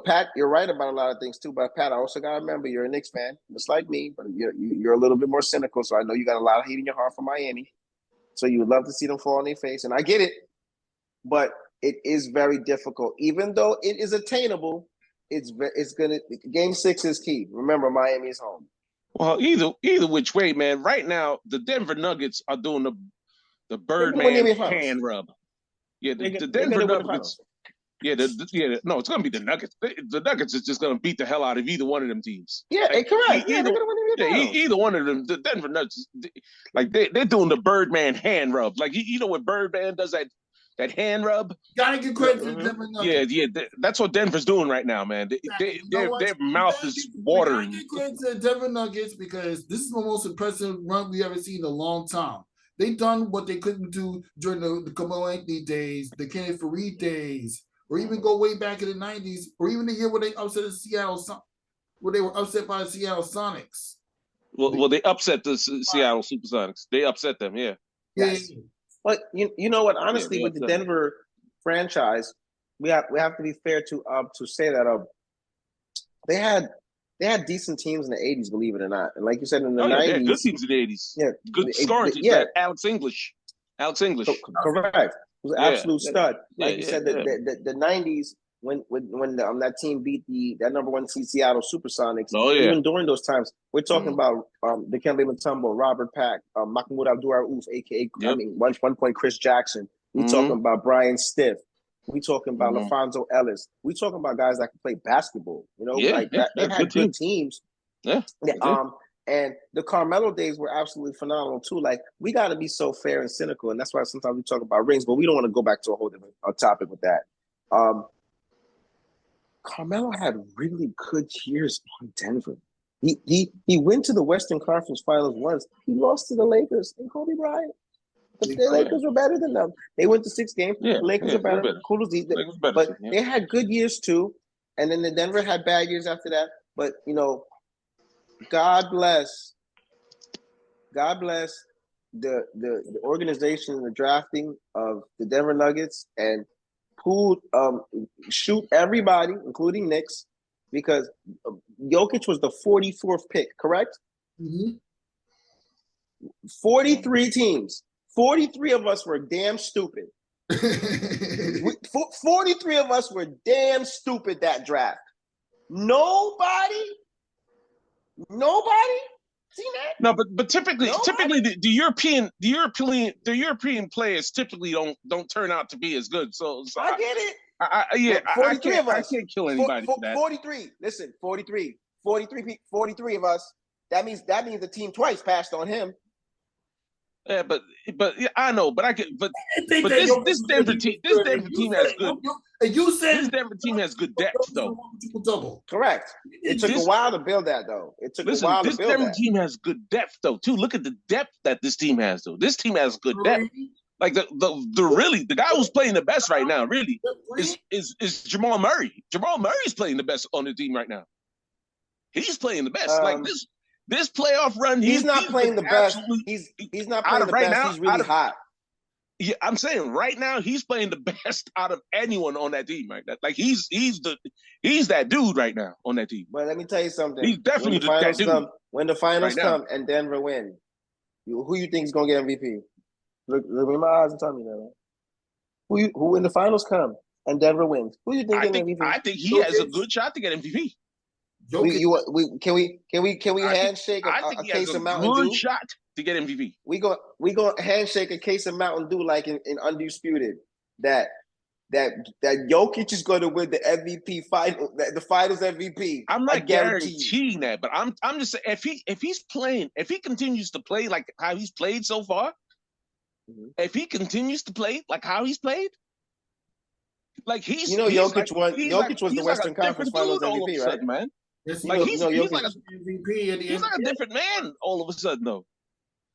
Pat, you're right about a lot of things too. But Pat, I also got to remember you're a Knicks fan, just like me, but you're a little bit more cynical. So I know you got a lot of hate in your heart for Miami. So you would love to see them fall on their face, and I get it. But it is very difficult, even though it is attainable. It's gonna. Game 6 is key. Remember, Miami is home. Well, either which way, man. Right now, the Denver Nuggets are doing the Birdman hand rub. Yeah, the Denver Nuggets. Yeah, no, it's gonna be the Nuggets. The Nuggets is just gonna beat the hell out of either one of them teams. Yeah, correct. Either one of them. The Denver Nuggets, like they're doing the Birdman hand rub. Like you know what Birdman does that hand rub. Gotta give credit to the Denver Nuggets. Yeah, that's what Denver's doing right now, man. Their mouth is watering. Give credit to the Denver Nuggets because this is the most impressive run we ever seen in a long time. They done what they couldn't do during the Carmelo Anthony days, the Kenneth Faried days. Or even go way back in the 90s, or even the year where they upset where they were upset by the Seattle Sonics. Well, they upset the Seattle Supersonics. They upset them, yeah. Yes. But you know what? Honestly, with the Denver franchise, we have to be fair to say that they had decent teams in the 80s, believe it or not. And like you said, in the Oh, yeah, they had good 90s, teams in the 80s. yeah, Good scoring teams. yeah, Alex English. correct. It was an Yeah, absolute stud. yeah, Like you said, the 90s when that team beat that number one seed Seattle Supersonics. Oh, yeah. Even during those times, we're talking about Dikembe Mutombo, Robert Pack, Mahmoud Abdul-Rauf, aka one point Chris Jackson. We talking about Brian Stiff. We talking about LaFonso Ellis. We talking about guys that can play basketball. You know, they had good teams. Yeah. And the Carmelo days were absolutely phenomenal too. Like, we got to be so fair and cynical, and that's why sometimes we talk about rings, but we don't want to go back to a whole different topic with that. Carmelo had really good years on Denver. He went to the Western Conference Finals once. He lost to the Lakers and Kobe Bryant. The Lakers were better than them. They went to 6 games. The Lakers are better. But they had good years too. And then the Denver had bad years after that. But you know, God bless the organization and the drafting of the Denver Nuggets and shoot everybody, including Knicks, because Jokic was the 44th pick, correct? 43 teams. 43 of us were damn stupid. 43 of us were damn stupid that draft. Nobody seen that? No, but typically the European players typically don't turn out to be as good. So I get it. 43 of us. I can't kill anybody for that. 43. Listen, 43 of us. That means the team twice passed on him. Yeah, but yeah, I know, but this Denver team has good. You said this Denver team has good depth, though. Correct. It took a while to build that, though. It took a while to build that. This Denver team has good depth, though, too. Look at the depth that this team has, though. This team has good depth. Like the guy who's playing the best right now, really, is Jamal Murray. Jamal Murray's playing the best on the team right now. He's playing the best. Like this playoff run, he's not playing the best. He's not playing the best. He's really hot. Yeah, I'm saying right now he's playing the best out of anyone on that team right now. Like he's that dude right now on that team. But let me tell you something. He's definitely that dude. When the finals come and Denver win, who you think is gonna get MVP? Look in my eyes and tell me that. Right? Who when the finals come and Denver wins, who you think MVP? I think he has a good shot to get MVP. Can we handshake a case of Mountain Dew? Good shot to get MVP. We go handshake a case of Mountain Dew like in Undisputed that Jokic is going to win the MVP final, the Finals MVP. I'm not guaranteeing that, but I'm just saying if he continues to play like how he's played so far, if he continues to play like how he's played, like Jokic was the Western Conference Finals MVP, right? Man. He's like a different man all of a sudden, though.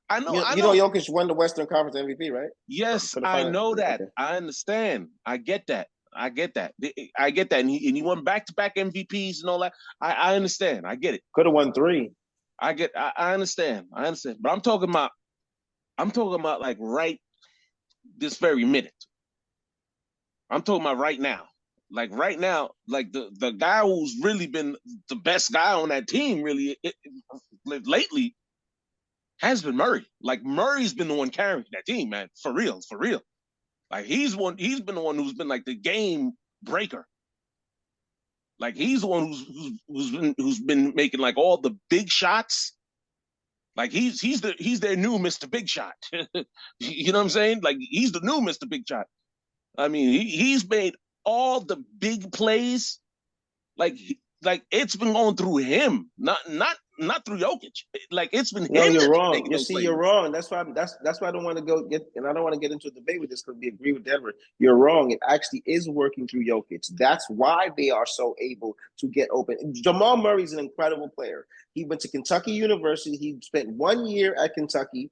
I know. Jokic won the Western Conference MVP, right? Yes, I know that. Okay. I understand. I get that. And he won back-to-back MVPs and all that. I understand. I get it. Could have won 3. I understand. But I'm talking about like right this very minute. I'm talking about right now. Like right now, like the guy who's really been the best guy on that team really lately has been Murray. Like Murray's been the one carrying that team, man. For real. Like he's been the one who's been like the game breaker. Like he's the one who's been making like all the big shots. Like he's their new Mr. Big Shot. You know what I'm saying? Like he's the new Mr. Big Shot. I mean, he's made all the big plays, like it's been going through him, not through Jokic. Like it's been him. No, you're wrong. You're wrong. That's why I don't want to go get, and I don't want to get into a debate with this because we agree with Denver. You're wrong. It actually is working through Jokic. That's why they are so able to get open. Jamal Murray's an incredible player. He went to Kentucky University. He spent 1 year at Kentucky.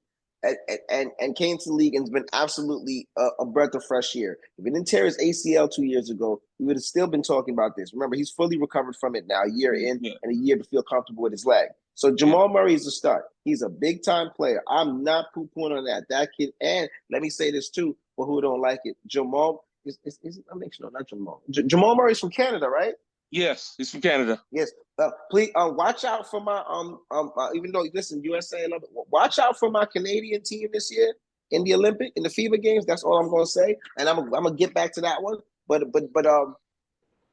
And came to the league and has been absolutely a breath of fresh air. If he didn't tear his ACL 2 years ago, we would have still been talking about this. Remember, he's fully recovered from it now, a year in and a year to feel comfortable with his leg. So Jamal Murray is a start. He's a big-time player. I'm not poo-pooing on that. That kid, and let me say this too, for who don't like it, Jamal, Jamal Murray's from Canada, right? Yes, he's from Canada. Yes. Please watch out for my even though listen, USA, I love it. Watch out for my Canadian team this year in the FIBA games. That's all I'm gonna say. And I'm gonna get back to that one. But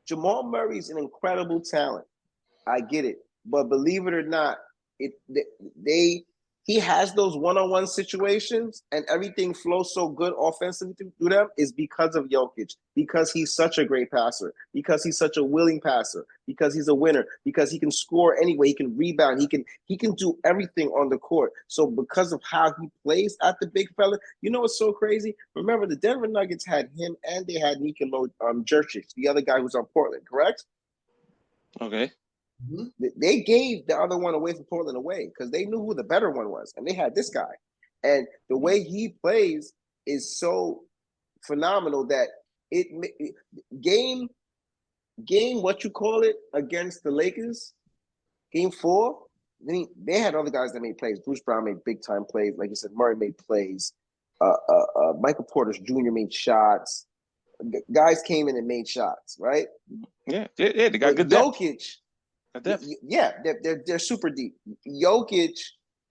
Jamal Murray's an incredible talent. I get it. But believe it or not, he has those one-on-one situations and everything flows so good offensively through them is because of Jokic, because he's such a great passer, because he's such a willing passer, because he's a winner, because he can score anyway, he can rebound, he can do everything on the court. So because of how he plays at the big fella, you know what's so crazy? Remember, the Denver Nuggets had him and they had Nikola Jurčić, the other guy who's on Portland, correct? Okay. They gave the other one away from Portland away because they knew who the better one was, and they had this guy. And the way he plays is so phenomenal that game what you call it against the Lakers, game 4. They had other guys that made plays. Bruce Brown made big time plays, like you said. Murray made plays. Michael Porter Jr. made shots. Guys came in and made shots, right? Yeah. They got good depth. Jokic. Yeah, they're super deep. Jokic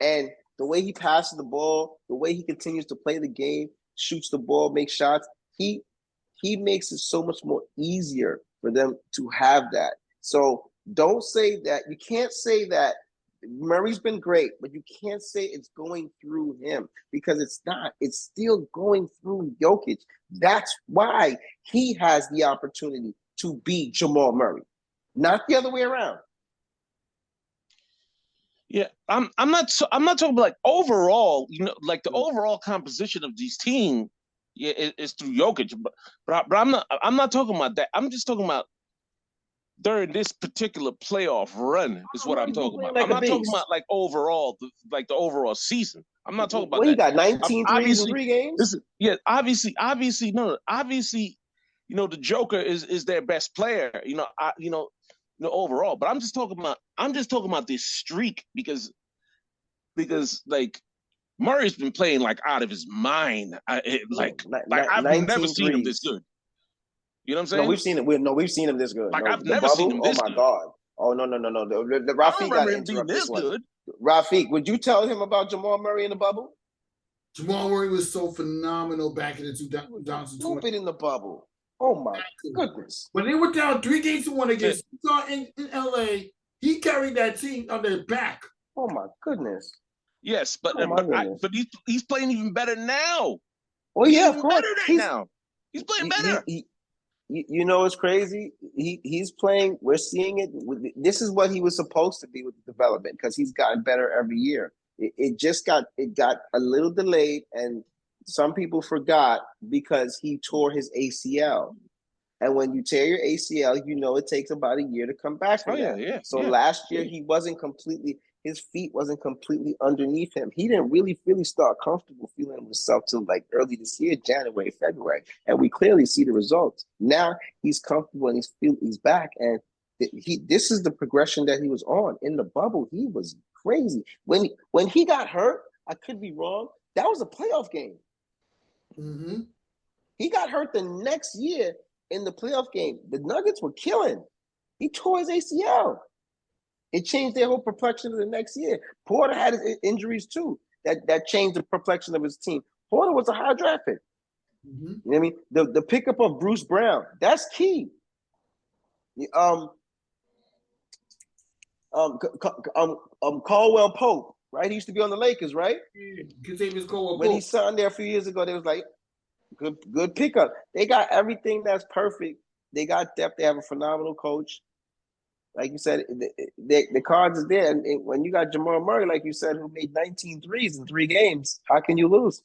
and the way he passes the ball, the way he continues to play the game, shoots the ball, makes shots, he makes it so much more easier for them to have that. So don't say that. You can't say that Murray's been great, but you can't say it's going through him because it's not. It's still going through Jokic. That's why he has the opportunity to beat Jamal Murray, not the other way around. Yeah, I'm not talking about like overall, like the overall composition of these teams, is through Jokic, but I'm not talking about that. I'm just talking about during this particular playoff run is what I'm talking about. I'm not talking about like overall, the overall season. I'm not talking about that. He got 19 threes in 3 games. Obviously, the Joker is their best player. Overall, but I'm just talking about this streak because like Murray's been playing like out of his mind. I've never seen him this good. You know what I'm saying? No, we've seen him this good. Like I've never seen him this good. Oh my God! Oh no! The Rafique got to interrupt this one. Good. Rafique, would you tell him about Jamal Murray in the bubble? Jamal Murray was so phenomenal back in the 2020. Stupid in the bubble. Oh my goodness! When they were down 3-1 against Utah in LA, he carried that team on their back. Oh my goodness! Yes, but he's playing even better now. Well, yeah, of course. He's playing better. You know what's crazy? He's playing. We're seeing it. This is what he was supposed to be with the development because he's gotten better every year. It got a little delayed, and some people forgot because he tore his ACL. And when you tear your ACL, it takes about a year to come back from that. Yeah. So last year he wasn't completely. His feet wasn't completely underneath him. He didn't really start comfortable feeling himself till like early this year, January, February. And we clearly see the results. Now he's comfortable and he's back. And this is the progression that he was on. In the bubble, he was crazy. When he got hurt, I could be wrong, that was a playoff game. Mm-hmm. He got hurt the next year in the playoff game. The Nuggets were killing. He tore his ACL. It changed their whole complexion of the next year. Porter had his injuries too. That changed the complexion of his team. Porter was a high draft pick. Mm-hmm. You know what I mean? The pickup of Bruce Brown, that's key. Caldwell Pope, right? He used to be on the Lakers, right? When he signed there a few years ago, they was like, good pickup. They got everything that's perfect. They got depth. They have a phenomenal coach. Like you said, the cards is there. And when you got Jamal Murray, like you said, who made 19 threes in 3 games, how can you lose?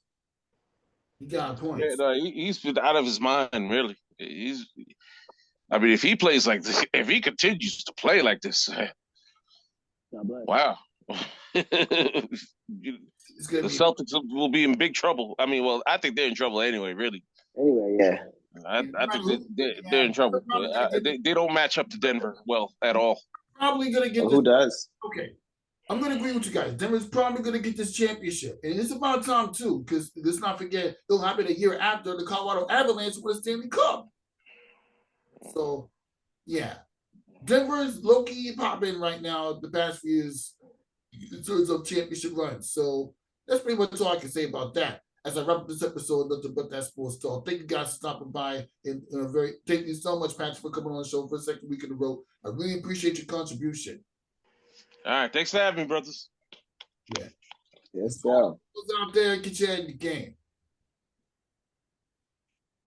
He got a point. Yeah, no, he's been out of his mind, really. If he plays like this, if he continues to play like this, wow. The Celtics will be in big trouble. I think they're in trouble anyway, really. Anyway, yeah. I think they're in trouble. They don't match up to Denver well at all. Probably going to get who does? Okay. I'm going to agree with you guys. Denver's probably going to get this championship. And it's about time, too, because let's not forget, it'll happen a year after the Colorado Avalanche won the Stanley Cup. So, yeah. Denver's low-key popping right now the past few years in terms of championship runs. So that's pretty much all I can say about that. As I wrap up this episode of the But That Sports Talk, thank you guys for stopping by. Thank you so much, Patrick, for coming on the show for the second week in a row. I really appreciate your contribution. All right, thanks for having me, brothers. Yeah. Yes, sir. Those out there, get your head in the game.